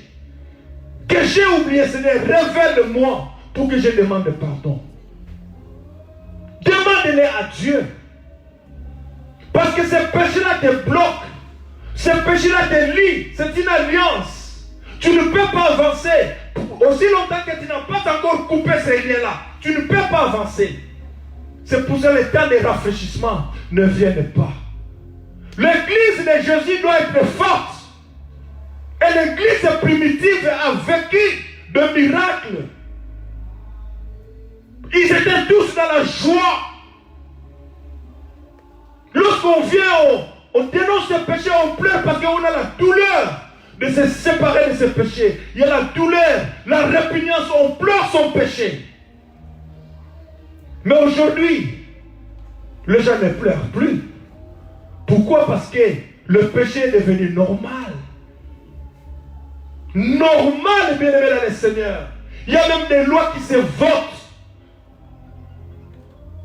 que j'ai oublié, Seigneur, révèle-moi pour que je demande pardon. Demande-le à Dieu. Parce que ce péché-là te bloque. Ce péché-là te lie. C'est une alliance. Tu ne peux pas avancer. Aussi longtemps que tu n'as pas encore coupé ces liens-là, tu ne peux pas avancer. C'est pour ça que le temps de rafraîchissement ne vienne pas. L'église de Jésus doit être forte. Et l'église primitive a vécu de miracles. Ils étaient tous dans la joie. Lorsqu'on vient, on dénonce ce péché, on pleure parce qu'on a la douleur de se séparer de ce péché. Il y a la douleur, la répugnance, on pleure son péché. Mais aujourd'hui, les gens ne pleurent plus. Pourquoi? Parce que le péché est devenu normal. Normal, bien-aimé dans le Seigneur. Il y a même des lois qui se votent.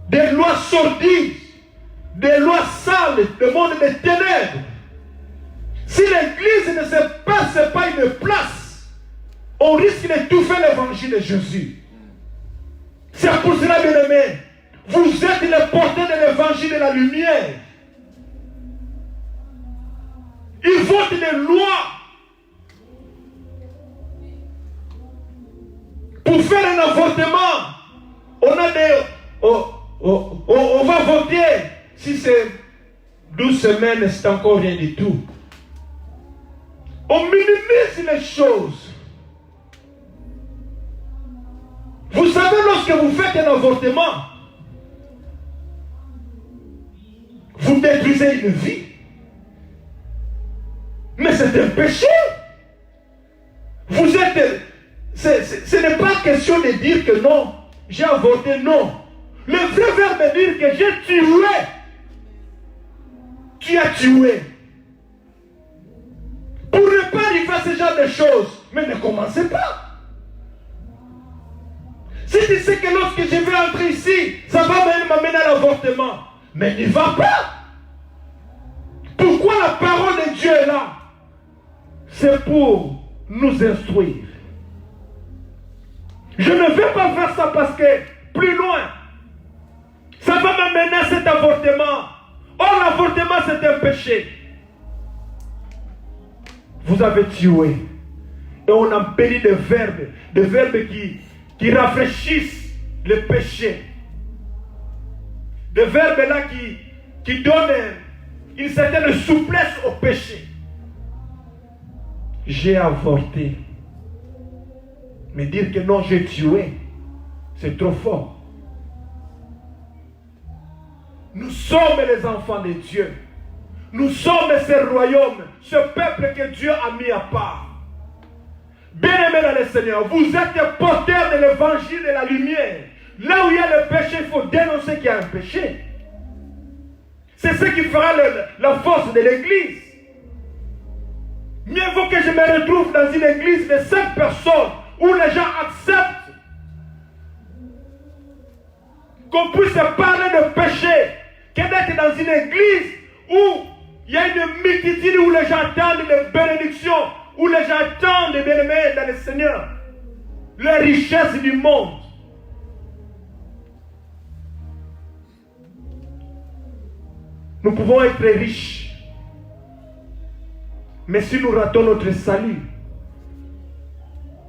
Des lois sordides. Des lois sales, le monde des ténèbres. Si l'église ne se passe pas une place, on risque d'étouffer l'évangile de Jésus. C'est pour cela, bien-aimé, vous êtes les porteurs de l'évangile de la lumière. Ils votent des lois pour faire un avortement. On va voter. Si c'est 12 semaines, c'est encore rien du tout. On minimise les choses. Vous savez, lorsque vous faites un avortement, vous détruisez une vie. Mais c'est un péché. Vous êtes... Ce n'est pas question de dire que non, j'ai avorté, non. Le vrai verbe dire que j'ai tué. Tu as tué. Pour ne pas arriver à ce genre de choses, mais ne commencez pas. Si tu sais que lorsque je vais entrer ici, ça va m'amener à l'avortement, mais n'y va pas. Pourquoi la parole de Dieu est là? C'est pour nous instruire. Je ne vais pas faire ça parce que plus loin, ça va m'amener à cet avortement. Or, l'avortement, c'est un péché. Vous avez tué. Et on embellit des verbes qui rafraîchissent le péché. Des verbes là qui donnent une certaine souplesse au péché. J'ai avorté. Mais dire que non, j'ai tué, c'est trop fort. Nous sommes les enfants de Dieu. Nous sommes ce royaume, ce peuple que Dieu a mis à part. Bien-aimés dans le Seigneur, vous êtes porteurs de l'évangile de la lumière. Là où il y a le péché, il faut dénoncer qu'il y a un péché. C'est ce qui fera la force de l'église. Mieux vaut que je me retrouve dans une église de 5 personnes où les gens acceptent qu'on puisse parler de péché que d'être dans une église où il y a une multitude où les gens attendent des bénédictions, où les gens attendent des bien-aimés dans le Seigneur, les richesses du monde. Nous pouvons être riches, mais si nous ratons notre salut,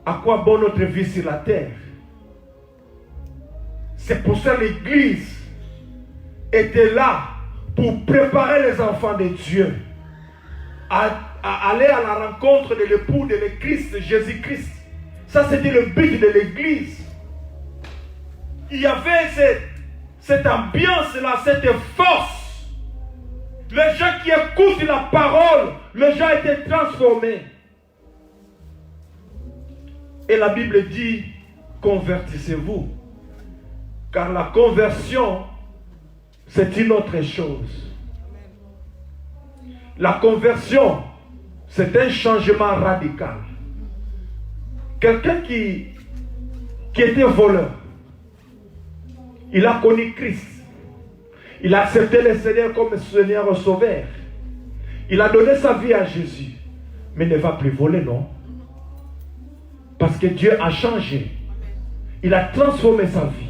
à quoi bon notre vie sur la terre? C'est pour ça que l'Église était là pour préparer les enfants de Dieu à aller à la rencontre de l'époux de Christ, Jésus-Christ. Ça, c'était le but de l'Église. Il y avait cette ambiance-là, cette force. Les gens qui écoutent la parole, les gens étaient transformés. Et la Bible dit, convertissez-vous. Car la conversion, c'est une autre chose. La conversion, c'est un changement radical. Quelqu'un qui était voleur, il a connu Christ. Il a accepté le Seigneur comme Seigneur Sauveur. Il a donné sa vie à Jésus. Mais il ne va plus voler, non? Parce que Dieu a changé. Il a transformé sa vie.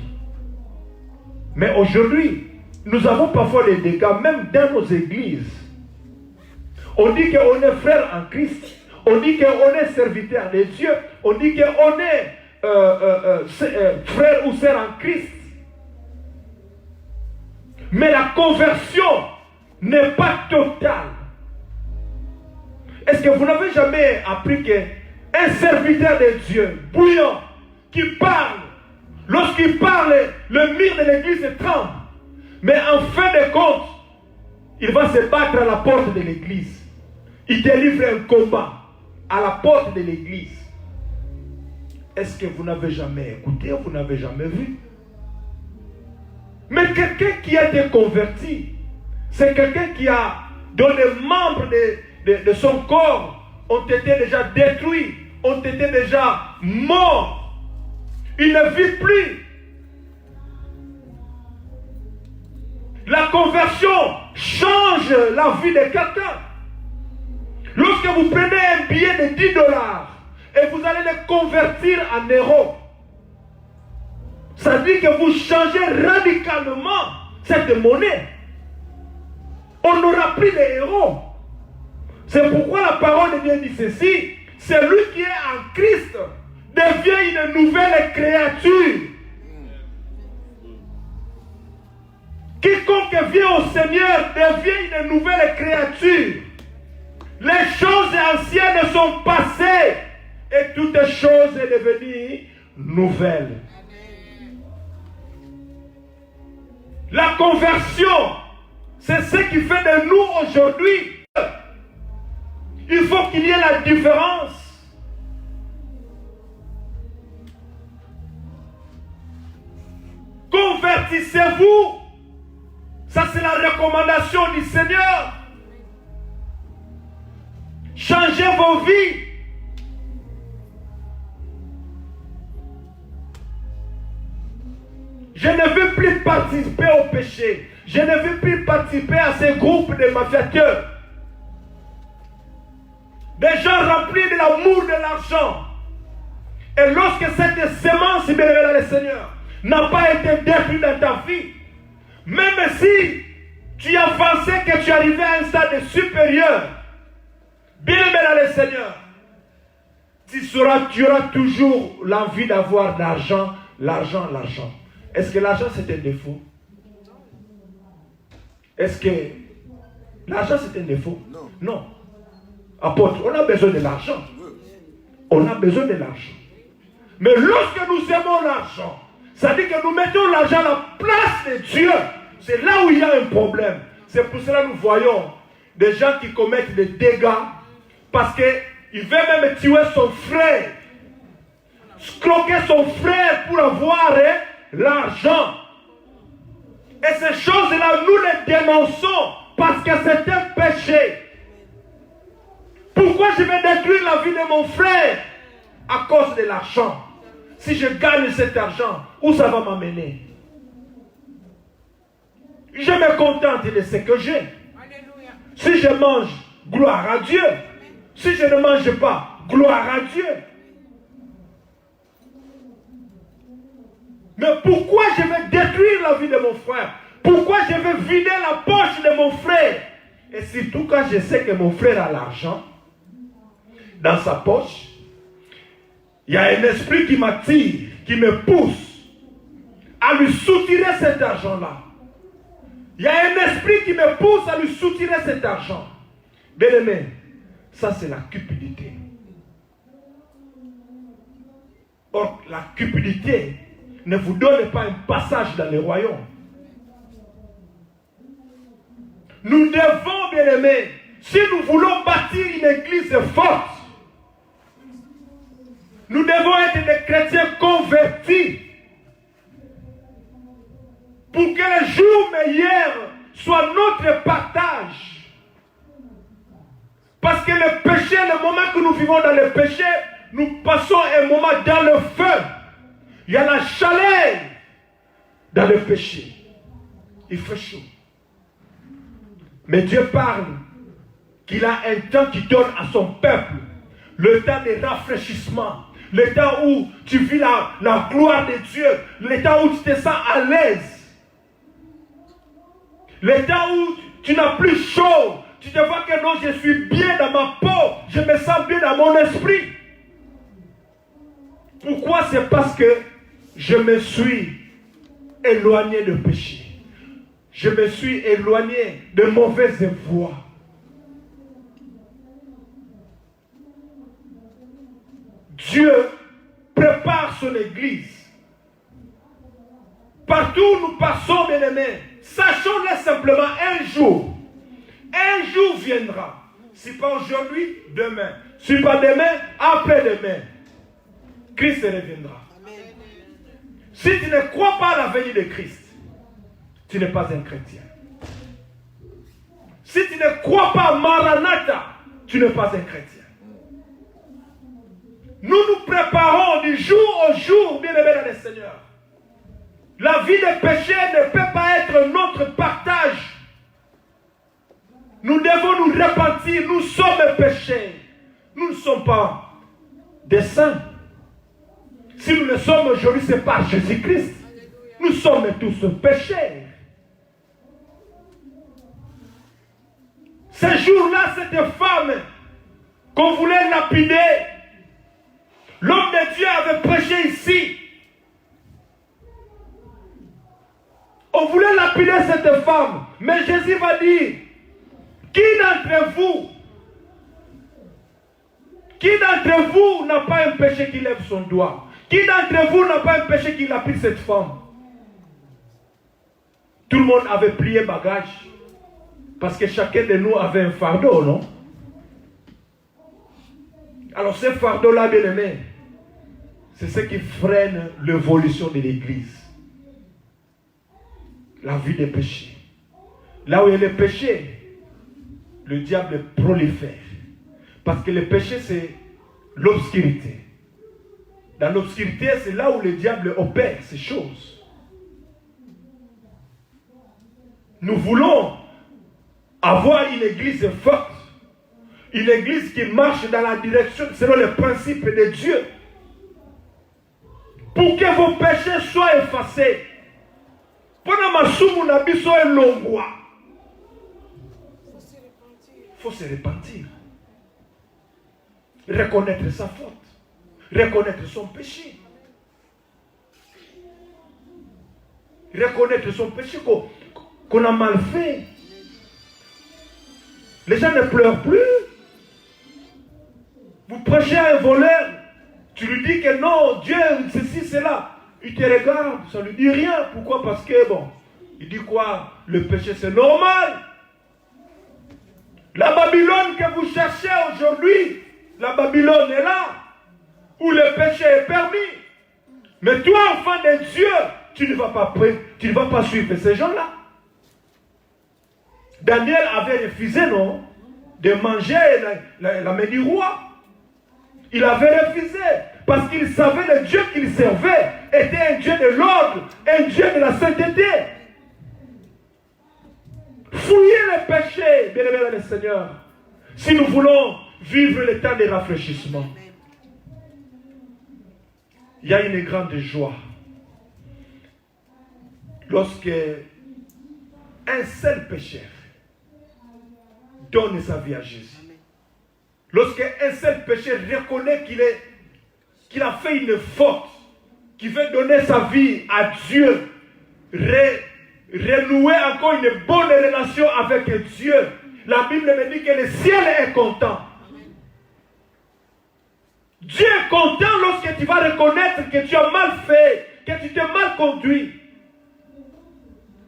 Mais aujourd'hui, nous avons parfois des dégâts, même dans nos églises. On dit qu'on est frère en Christ. On dit qu'on est serviteur de Dieu. On dit qu'on est frère ou sœur en Christ. Mais la conversion n'est pas totale. Est-ce que vous n'avez jamais appris qu'un serviteur de Dieu, bouillant, qui parle, lorsqu'il parle, le mur de l'église tremble. Mais en fin de compte, il va se battre à la porte de l'église. Il délivre un combat à la porte de l'église. Est-ce que vous n'avez jamais écouté, vous n'avez jamais vu? Mais quelqu'un qui a été converti, c'est quelqu'un dont les membres de son corps ont été déjà détruits, ont été déjà morts. Il ne vit plus. La conversion change la vie de quelqu'un. Lorsque vous prenez un billet de $10 et vous allez le convertir en euros, ça dit que vous changez radicalement cette monnaie. On n'aura plus les héros. C'est pourquoi la parole de Dieu dit ceci: celui qui est en Christ devient une nouvelle créature. Quiconque vient au Seigneur devient une nouvelle créature. Les choses anciennes sont passées et toutes choses sont devenues nouvelles. La conversion, c'est ce qui fait de nous aujourd'hui. Il faut qu'il y ait la différence. Convertissez-vous. Ça, c'est la recommandation du Seigneur. Changez vos vies. Je ne veux plus participer au péché. Je ne veux plus participer à ces groupes de malfaiteurs. Des gens remplis de l'amour de l'argent. Et lorsque cette semence, bien aimé dans le Seigneur, n'a pas été détruite dans ta vie, même si tu avançais, que tu arrivais à un stade supérieur, bien aimé dans le Seigneur, tu auras toujours l'envie d'avoir l'argent, l'argent, l'argent. Est-ce que l'argent c'est un défaut? Est-ce que L'argent, c'est un défaut? Non. Apôtre, on a besoin de l'argent. On a besoin de l'argent. Mais lorsque nous aimons l'argent, ça veut dire que nous mettons l'argent à la place de Dieu. C'est là où il y a un problème. C'est pour cela que nous voyons des gens qui commettent des dégâts parce qu'il veut même tuer son frère, croquer son frère pour avoir l'argent. Et ces choses-là, nous les dénonçons parce que c'est un péché. Pourquoi je vais détruire la vie de mon frère à cause de l'argent? Si je gagne cet argent, où ça va m'amener? Je me contente de ce que j'ai. Si je mange, gloire à Dieu. Si je ne mange pas, gloire à Dieu. Mais pourquoi je vais détruire la vie de mon frère? Pourquoi je vais vider la poche de mon frère? Et surtout quand je sais que mon frère a l'argent dans sa poche, il y a un esprit qui m'attire, qui me pousse à lui soutirer cet argent-là. Il y a un esprit qui me pousse à lui soutirer cet argent. Bien-aimé, ça c'est la cupidité. Or, la cupidité ne vous donne pas un passage dans le royaume. Nous devons, bien-aimés, si nous voulons bâtir une église forte, nous devons être des chrétiens convertis pour que le jour meilleur soit notre partage. Parce que le péché, le moment que nous vivons dans le péché, nous passons un moment dans le feu. Il y a la chaleur dans le péché. Il fait chaud. Mais Dieu parle qu'il a un temps qu'il donne à son peuple. Le temps de rafraîchissement. Le temps où tu vis la gloire de Dieu. Le temps où tu te sens à l'aise. Le temps où tu n'as plus chaud. Tu te vois que non, je suis bien dans ma peau. Je me sens bien dans mon esprit. Pourquoi? C'est parce que je me suis éloigné de péché. Je me suis éloigné de mauvaises voies. Dieu prépare son église. Partout où nous passons, bien-aimés, sachons-le simplement, un jour viendra. Si pas aujourd'hui, demain. Si pas demain, après-demain. Christ reviendra. Si tu ne crois pas à la venue de Christ, tu n'es pas un chrétien. Si tu ne crois pas à Maranatha, tu n'es pas un chrétien. Nous nous préparons du jour au jour, bien-aimés dans le Seigneur. La vie de péché ne peut pas être notre partage. Nous devons nous repentir. Nous sommes péchés. Nous ne sommes pas des saints. Si nous le sommes aujourd'hui, c'est par Jésus-Christ. Nous sommes tous péchés. Ce jour-là, cette femme qu'on voulait lapider, l'homme de Dieu avait prêché ici. On voulait lapider cette femme. Mais Jésus va dire, qui d'entre vous n'a pas un péché qui lève son doigt? Qui d'entre vous n'a pas un péché qui lapide cette femme? Tout le monde avait plié bagage. Parce que chacun de nous avait un fardeau, non? Alors ce fardeau-là, bien aimé, c'est ce qui freine l'évolution de l'Église. La vie des péchés. Là où il y a le péché, le diable prolifère. Parce que le péché, c'est l'obscurité. Dans l'obscurité, c'est là où le diable opère ces choses. Nous voulons avoir une église forte. Une église qui marche dans la direction selon les principes de Dieu. Pour que vos péchés soient effacés. Il faut se repentir. Reconnaître sa faute. Reconnaître son péché. Reconnaître son péché qu'on a mal fait. Les gens ne pleurent plus. Vous prêchez à un voleur, tu lui dis que non, Dieu, ceci, cela. Il te regarde, ça ne lui dit rien. Pourquoi? Parce que, bon, il dit quoi? Le péché, c'est normal. La Babylone que vous cherchez aujourd'hui, la Babylone est là, où le péché est permis. Mais toi, enfant de Dieu, tu ne vas pas suivre ces gens-là. Daniel avait refusé, non, de manger la main du roi. Il avait refusé parce qu'il savait le Dieu qu'il servait était un Dieu de l'ordre, un Dieu de la sainteté. Fouillez le péché, bien-aimés dans le Seigneur, si nous voulons vivre le temps de rafraîchissement. Il y a une grande joie lorsque un seul pécheur donne sa vie à Jésus. Lorsque un seul pécheur reconnaît qu'il a fait une faute, qu'il veut donner sa vie à Dieu, renouer encore une bonne relation avec Dieu, la Bible me dit que le ciel est content. Dieu est content lorsque tu vas reconnaître que tu as mal fait, que tu t'es mal conduit.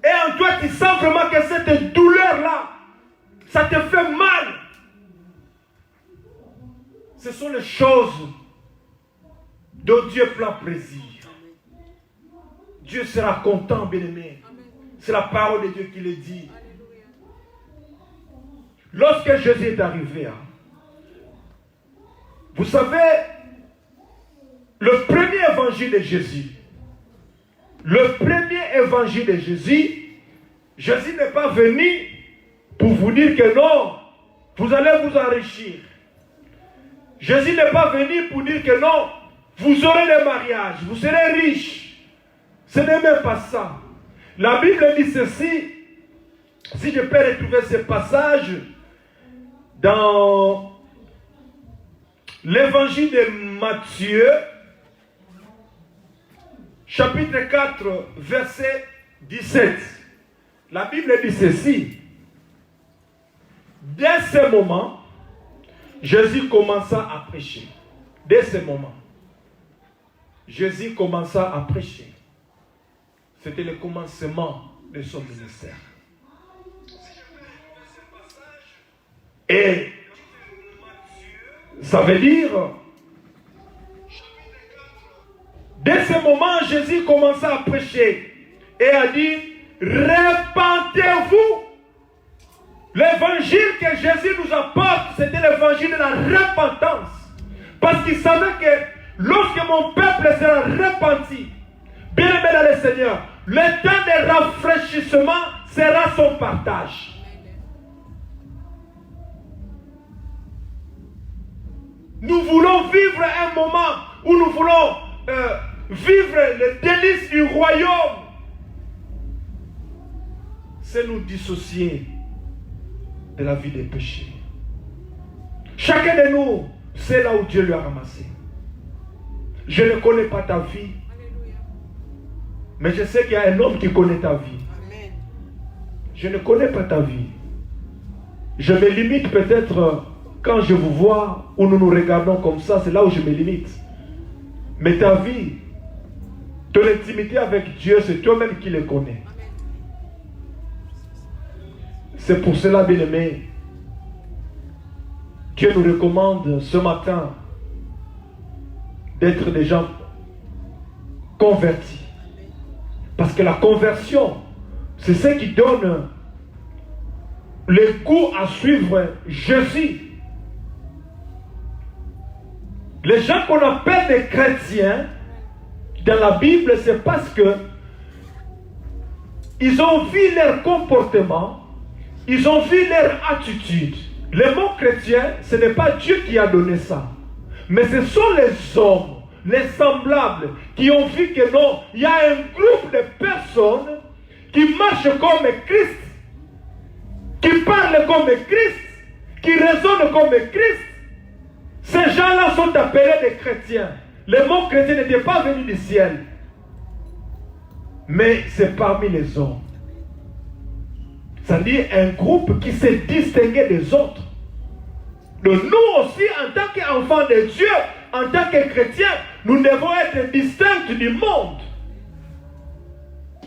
Et en toi, tu sens vraiment que cette douleur-là, ça te fait mal. Ce sont les choses dont Dieu prend plaisir. Dieu sera content, bien-aimé. C'est la parole de Dieu qui le dit. Lorsque Jésus est arrivé, vous savez, le premier évangile de Jésus, Jésus n'est pas venu pour vous dire que non, vous allez vous enrichir. Jésus n'est pas venu pour dire que non, vous aurez le mariage, vous serez riche. Ce n'est même pas ça. La Bible dit ceci, si je peux retrouver ce passage dans l'évangile de Matthieu, chapitre 4, verset 17. La Bible dit ceci. Dès ce moment, Jésus commença à prêcher. Dès ce moment, Jésus commença à prêcher. C'était le commencement de son ministère. Et ça veut dire, dès ce moment, Jésus commença à prêcher et a dit, repentez-vous. L'évangile que Jésus nous apporte, c'était l'évangile de la repentance. Parce qu'il savait que lorsque mon peuple sera repenti, bien aimé dans le Seigneur, le temps de rafraîchissement sera son partage. Nous voulons vivre un moment où nous voulons vivre les délices du royaume. C'est nous dissocier de la vie des péchés. Chacun de nous, c'est là où Dieu lui a ramassé. Je ne connais pas ta vie, mais je sais qu'il y a un homme qui connaît ta vie. Je ne connais pas ta vie. Je me limite peut-être quand je vous vois, ou nous nous regardons comme ça, c'est là où je me limite. Mais ta vie, ton intimité avec Dieu, c'est toi-même qui le connais. C'est pour cela, bien-aimé, Dieu nous recommande ce matin d'être des gens convertis. Parce que la conversion, c'est ce qui donne le goût à suivre Jésus. Les gens qu'on appelle des chrétiens, dans la Bible, c'est parce que ils ont vu leur comportement, ils ont vu leur attitude. Le mot chrétien, ce n'est pas Dieu qui a donné ça. Mais ce sont les hommes, les semblables, qui ont vu que non, il y a un groupe de personnes qui marchent comme Christ, qui parlent comme Christ, qui raisonnent comme Christ. Ces gens-là sont appelés des chrétiens. Le mot chrétien n'était pas venu du ciel, mais c'est parmi les hommes. C'est-à-dire un groupe qui s'est distingué des autres. Donc nous aussi, en tant qu'enfants de Dieu, en tant que chrétiens, nous devons être distincts du monde.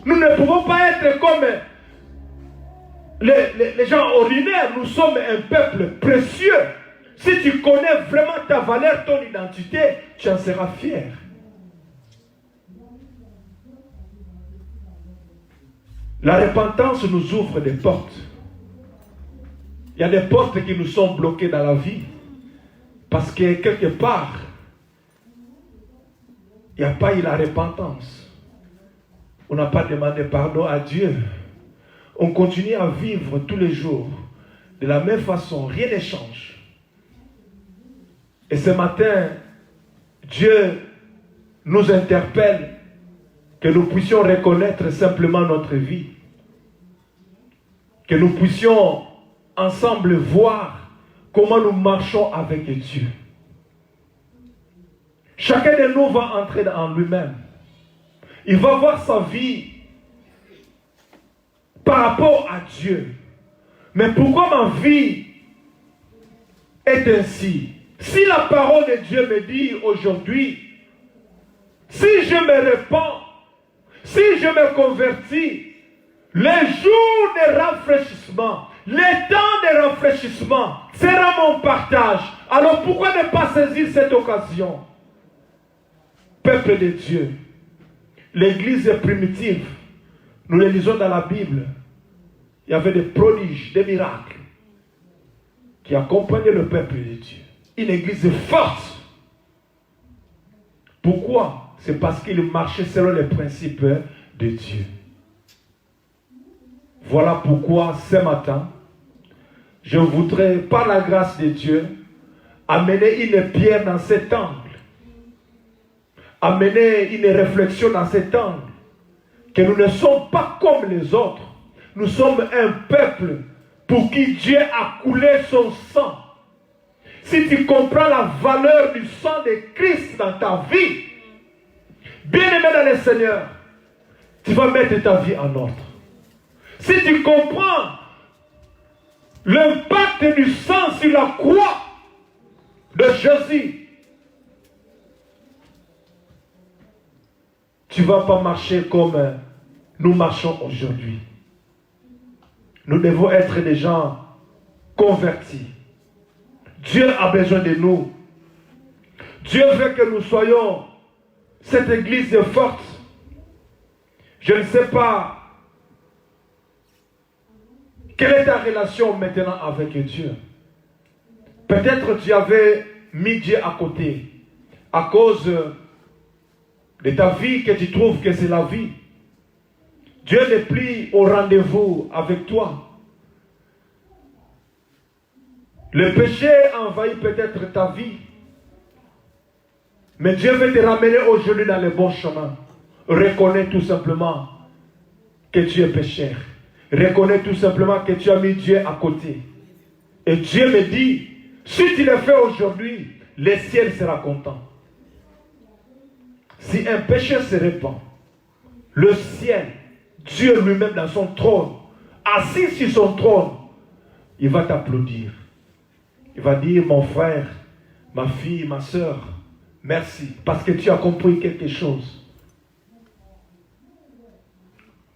Nous ne pouvons pas être comme les gens ordinaires. Nous sommes un peuple précieux. Si tu connais vraiment ta valeur, ton identité, tu en seras fier. La repentance nous ouvre des portes. Il y a des portes qui nous sont bloquées dans la vie. Parce que quelque part, il n'y a pas eu la repentance. On n'a pas demandé pardon à Dieu. On continue à vivre tous les jours de la même façon. Rien ne change. Et ce matin, Dieu nous interpelle que nous puissions reconnaître simplement notre vie. Que nous puissions ensemble voir comment nous marchons avec Dieu. Chacun de nous va entrer en lui-même. Il va voir sa vie par rapport à Dieu. Mais pourquoi ma vie est ainsi? Si la parole de Dieu me dit aujourd'hui, si je me répands, si je me convertis, les jours de rafraîchissement, les temps de rafraîchissement sera mon partage. Alors pourquoi ne pas saisir cette occasion? Peuple de Dieu, l'église primitive, nous le lisons dans la Bible, il y avait des prodiges, des miracles qui accompagnaient le peuple de Dieu. Une église forte. Pourquoi? C'est parce qu'il marchait selon les principes de Dieu. Voilà pourquoi ce matin, je voudrais, par la grâce de Dieu, amener une pierre dans cet angle. Amener une réflexion dans cet angle. Que nous ne sommes pas comme les autres. Nous sommes un peuple pour qui Dieu a coulé son sang. Si tu comprends la valeur du sang de Christ dans ta vie, bien-aimé dans le Seigneur, tu vas mettre ta vie en ordre. Si tu comprends l'impact du sang sur la croix de Jésus, tu ne vas pas marcher comme nous marchons aujourd'hui. Nous devons être des gens convertis. Dieu a besoin de nous. Dieu veut que nous soyons cette église forte. Je ne sais pas quelle est ta relation maintenant avec Dieu. Peut-être tu avais mis Dieu à côté à cause de ta vie que tu trouves que c'est la vie. Dieu n'est plus au rendez-vous avec toi. Le péché a envahi peut-être ta vie. Mais Dieu veut te ramener aujourd'hui dans le bon chemin. Reconnais tout simplement que tu es pécheur. Reconnais tout simplement que tu as mis Dieu à côté. Et Dieu me dit, si tu le fais aujourd'hui, le ciel sera content. Si un péché se répand, le ciel, Dieu lui-même dans son trône, assis sur son trône, il va t'applaudir. Il va dire, mon frère, ma fille, ma soeur, merci, parce que tu as compris quelque chose.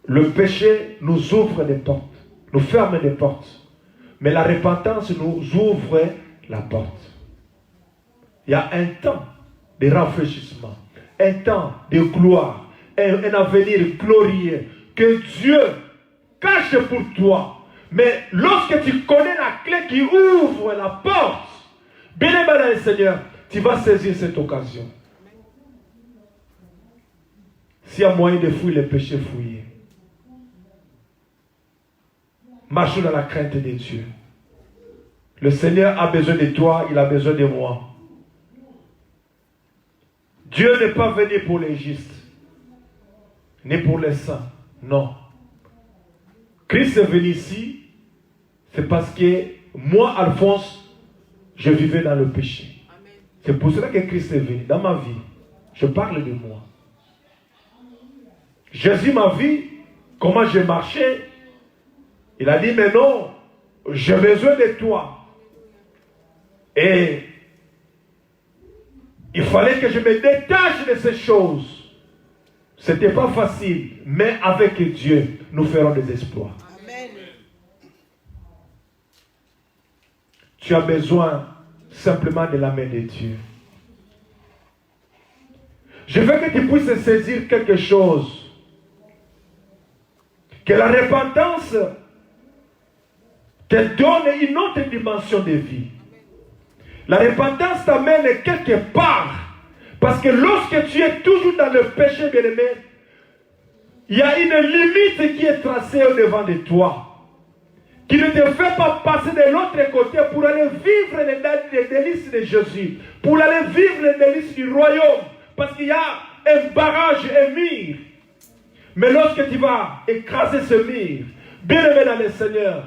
Le péché nous ouvre des portes, nous ferme des portes. Mais la repentance nous ouvre la porte. Il y a un temps de rafraîchissement, un temps de gloire, un avenir glorieux que Dieu cache pour toi. Mais lorsque tu connais la clé qui ouvre la porte, bien-aimé dans le Seigneur, tu vas saisir cette occasion. S'il y a moyen de fuir les péchés, fouiller. Marchons dans la crainte de Dieu. Le Seigneur a besoin de toi, il a besoin de moi. Dieu n'est pas venu pour les justes, ni pour les saints. Non. Christ est venu ici, c'est parce que moi, Alphonse, je vivais dans le péché. C'est pour cela que Christ est venu dans ma vie. Je parle de moi. Jésus m'a vu, comment j'ai marché. Il a dit, mais non, j'ai besoin de toi. Et il fallait que je me détache de ces choses. Ce n'était pas facile, mais avec Dieu, nous ferons des exploits. Amen. Tu as besoin simplement de la main de Dieu. Je veux que tu puisses saisir quelque chose. Que la repentance te donne une autre dimension de vie. La repentance t'amène quelque part. Parce que lorsque tu es toujours dans le péché, bien-aimé, il y a une limite qui est tracée au devant de toi. Qui ne te fait pas passer de l'autre côté pour aller vivre les délices de Jésus. Pour aller vivre les délices du royaume. Parce qu'il y a un barrage, un mur. Mais lorsque tu vas écraser ce mur, bien-aimé dans le Seigneur,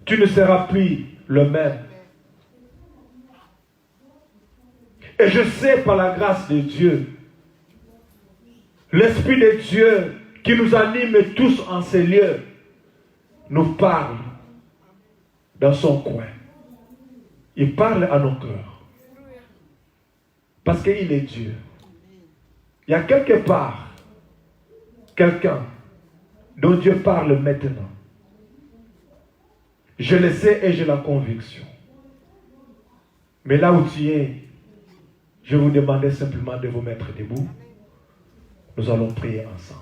tu ne seras plus le même. Et je sais par la grâce de Dieu, l'Esprit de Dieu qui nous anime tous en ces lieux, nous parle dans son coin. Il parle à nos cœurs. Parce qu'il est Dieu. Il y a quelque part quelqu'un dont Dieu parle maintenant. Je le sais et j'ai la conviction. Mais là où tu es, je vous demandais simplement de vous mettre debout. Nous allons prier ensemble.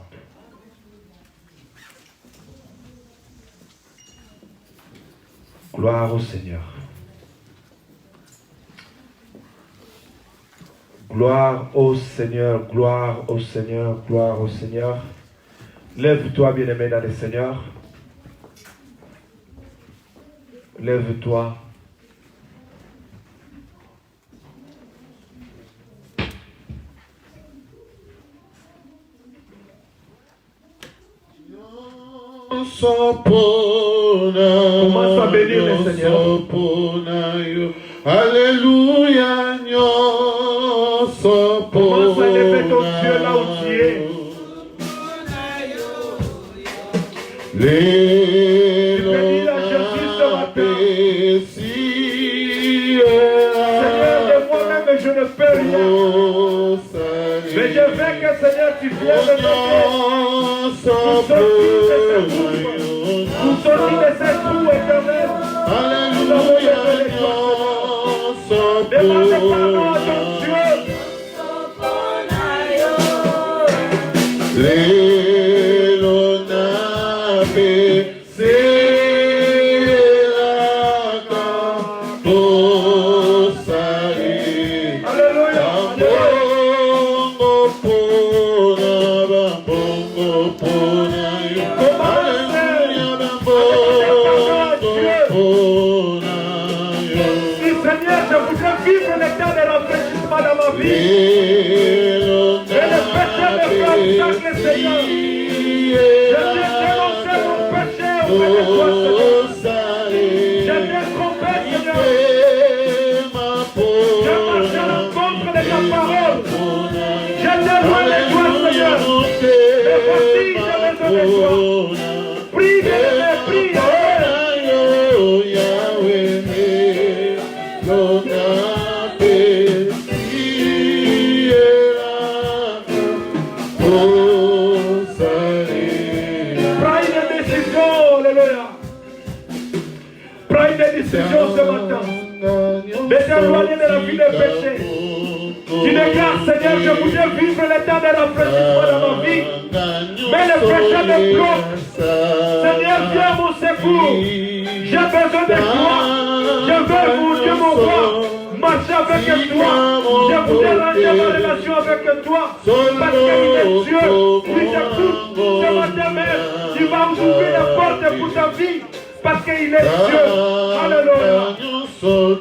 Gloire au Seigneur. Gloire au Seigneur, gloire au Seigneur, gloire au Seigneur. Lève-toi, bien-aimé dans le Seigneur. Lève-toi. Commence à bénir le Seigneur. Alléluia. Commence à élever ton Dieu là où tu es. Tu peux dire à Jésus ce matin, Seigneur, de moi-même je ne peux rien. Mais je veux que Seigneur tu viennes me donner. Nous sortis de cette trou éternelle. Alléluia. Demandez pardon à ton Dieu. Seigneur, je voudrais vivre l'état de rafraîchissement dans ma vie. Mais le péché me bloque. Seigneur, viens à mon secours. J'ai besoin de toi. Je veux, mon Dieu, mon roi, marcher avec toi. Je voudrais ranger ma relation avec toi. Parce qu'il est Dieu. Oui, j'écoute. Ce matin même, tu vas ouvrir la porte pour ta vie. Parce qu'il est Dieu. Alléluia. Oh,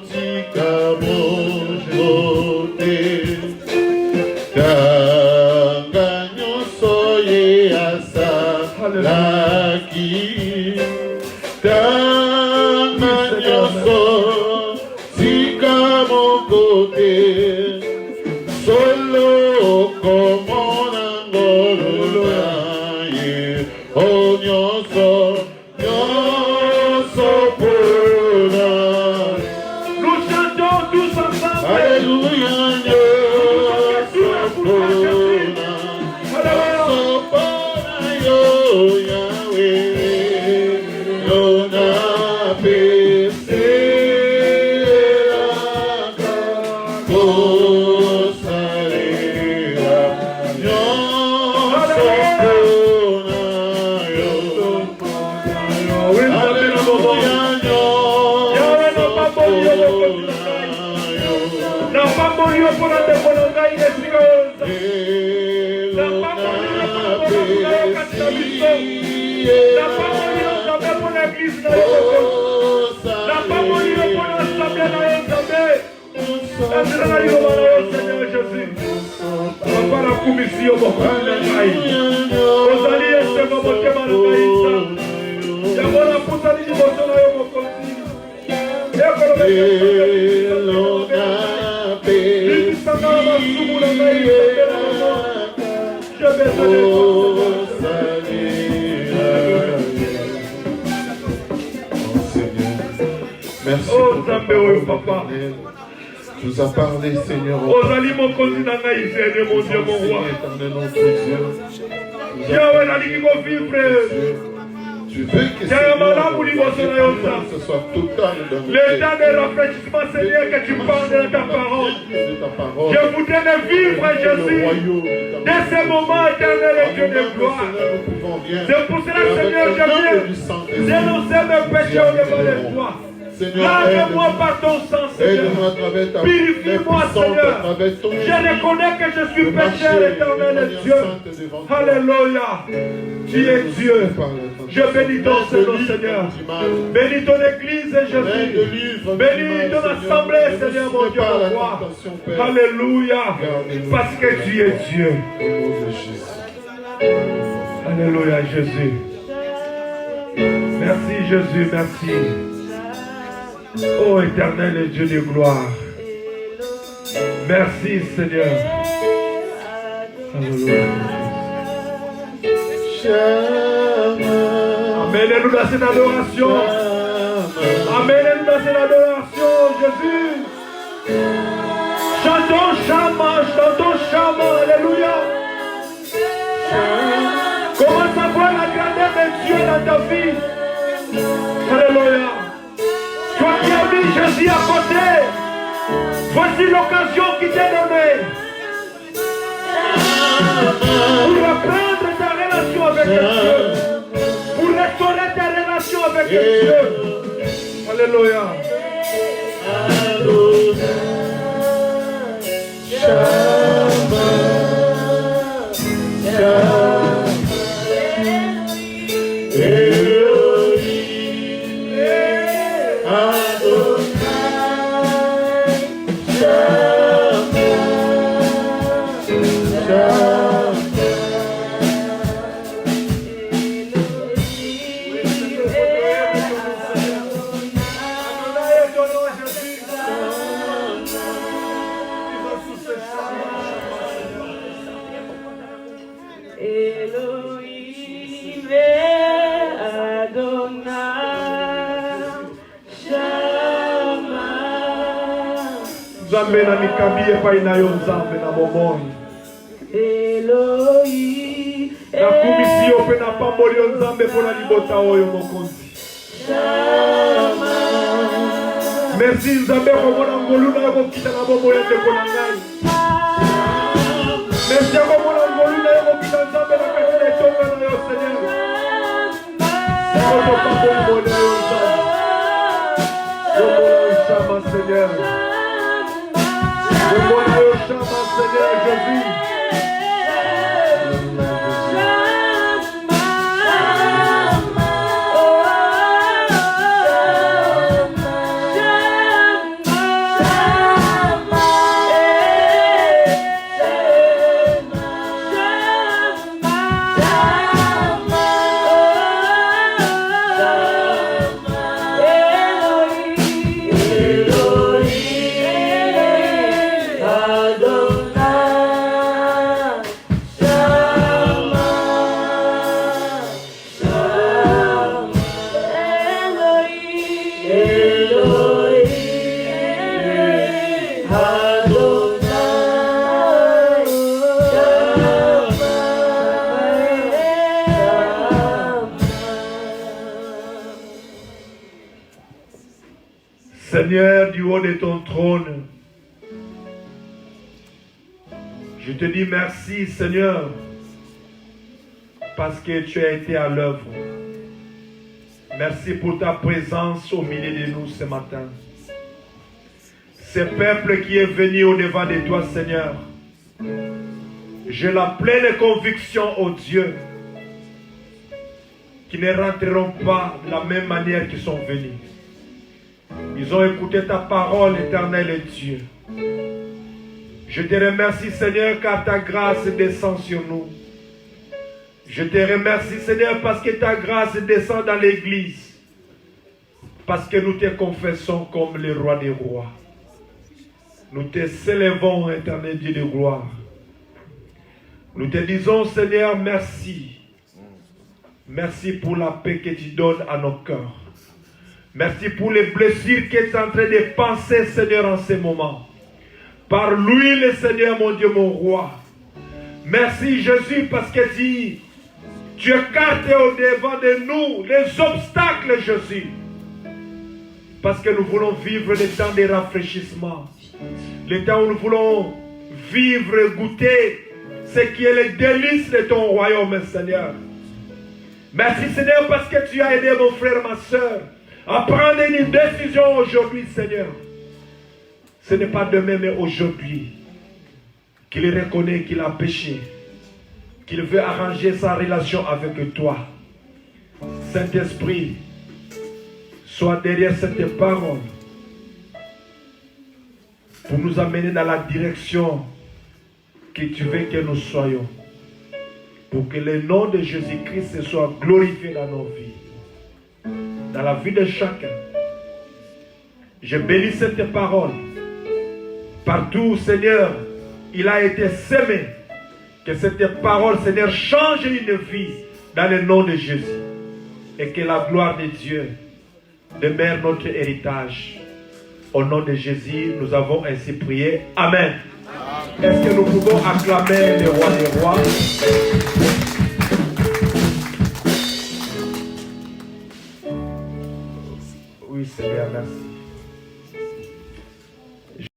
Merci pour ta parole, Papa. Tu nous as parlé, Seigneur. Mon Dieu, mon roi. Tu veux que ce soit total dans notre le temps de rafraîchissement, Seigneur, que tu parles de ta parole. Je voudrais vivre, Jésus, dès ce moment éternel et Dieu de gloire. C'est pour cela, Seigneur, je viens dénoncer mes péchés au devant de toi. Lave-moi par ton sang, Seigneur. Purifie-moi, Seigneur. Je reconnais que je suis pécheur éternel et Dieu. Alléluia. Tu es Dieu. Je bénis ton nom, Seigneur. Bénis ton église, Jésus. Bénis ton assemblée, Seigneur, mon Dieu, mon roi. Alléluia. Parce que tu es Dieu. Alléluia, Jésus. Merci, Jésus, merci. Ô éternel et Dieu de gloire. Merci, Seigneur. Alléluia. Amenez-nous dans cette adoration. Amenez-nous dans cette adoration, Jésus. Chantons Shama, Alléluia. Commence à voir la grandeur de Dieu dans ta vie. Alléluia. Toi qui as mis Jésus à côté, voici l'occasion qui t'est donnée pour reprendre ta relation avec Dieu, pour restaurer ta relation avec Dieu. Alléluia. Nzambe na mikabi epai na yo Nzambe na bomoi. Eloi, nakumisi yo mpe napamboli yo Nzambe mpona libota oyo mokonzi. Merci Nzambe komona ngolu na yo kokita na bomoi ya ndeko na ngai. Merci komona ngolu na yo kokita Nzambe na kati na etonga na yo Seigneur. Okopamboli bona yo Nzambe. Komona yo Shama Seigneur. Komona yo Shama Seigneur Jésus. Seigneur, du haut de ton trône, je te dis merci, Seigneur, parce que tu as été à l'œuvre. Merci pour ta présence au milieu de nous ce matin. Ce peuple qui est venu au-devant de toi, Seigneur, j'ai la pleine conviction, ô Dieu, qu'ils ne rentreront pas de la même manière qu'ils sont venus. Ils ont écouté ta parole, éternel Dieu. Je te remercie, Seigneur, car ta grâce descend sur nous. Je te remercie, Seigneur, parce que ta grâce descend dans l'Église. Parce que nous te confessons comme le roi des rois. Nous te célébrons, éternel Dieu de gloire. Nous te disons, Seigneur, merci. Merci pour la paix que tu donnes à nos cœurs. Merci pour les blessures que tu es en train de penser, Seigneur, en ce moment. Par l'huile, Seigneur, mon Dieu, mon roi. Merci, Jésus, parce que tu écartes au-devant de nous les obstacles, Jésus. Parce que nous voulons vivre les temps de rafraîchissement. Les temps où nous voulons vivre et goûter ce qui est les délices de ton royaume, Seigneur. Merci, Seigneur, parce que tu as aidé mon frère, ma soeur, à prendre une décision aujourd'hui, Seigneur. Ce n'est pas demain, mais aujourd'hui, qu'il reconnaît qu'il a péché, qu'il veut arranger sa relation avec toi. Saint-Esprit, sois derrière cette parole pour nous amener dans la direction que tu veux que nous soyons. Pour que le nom de Jésus-Christ soit glorifié dans nos vies, dans la vie de chacun. Je bénis cette parole. Partout, Seigneur, il a été semé. Que cette parole, Seigneur, change une vie dans le nom de Jésus. Et que la gloire de Dieu demeure notre héritage. Au nom de Jésus, nous avons ainsi prié. Amen. Est-ce que nous pouvons acclamer le roi des rois? Oui, Seigneur, merci.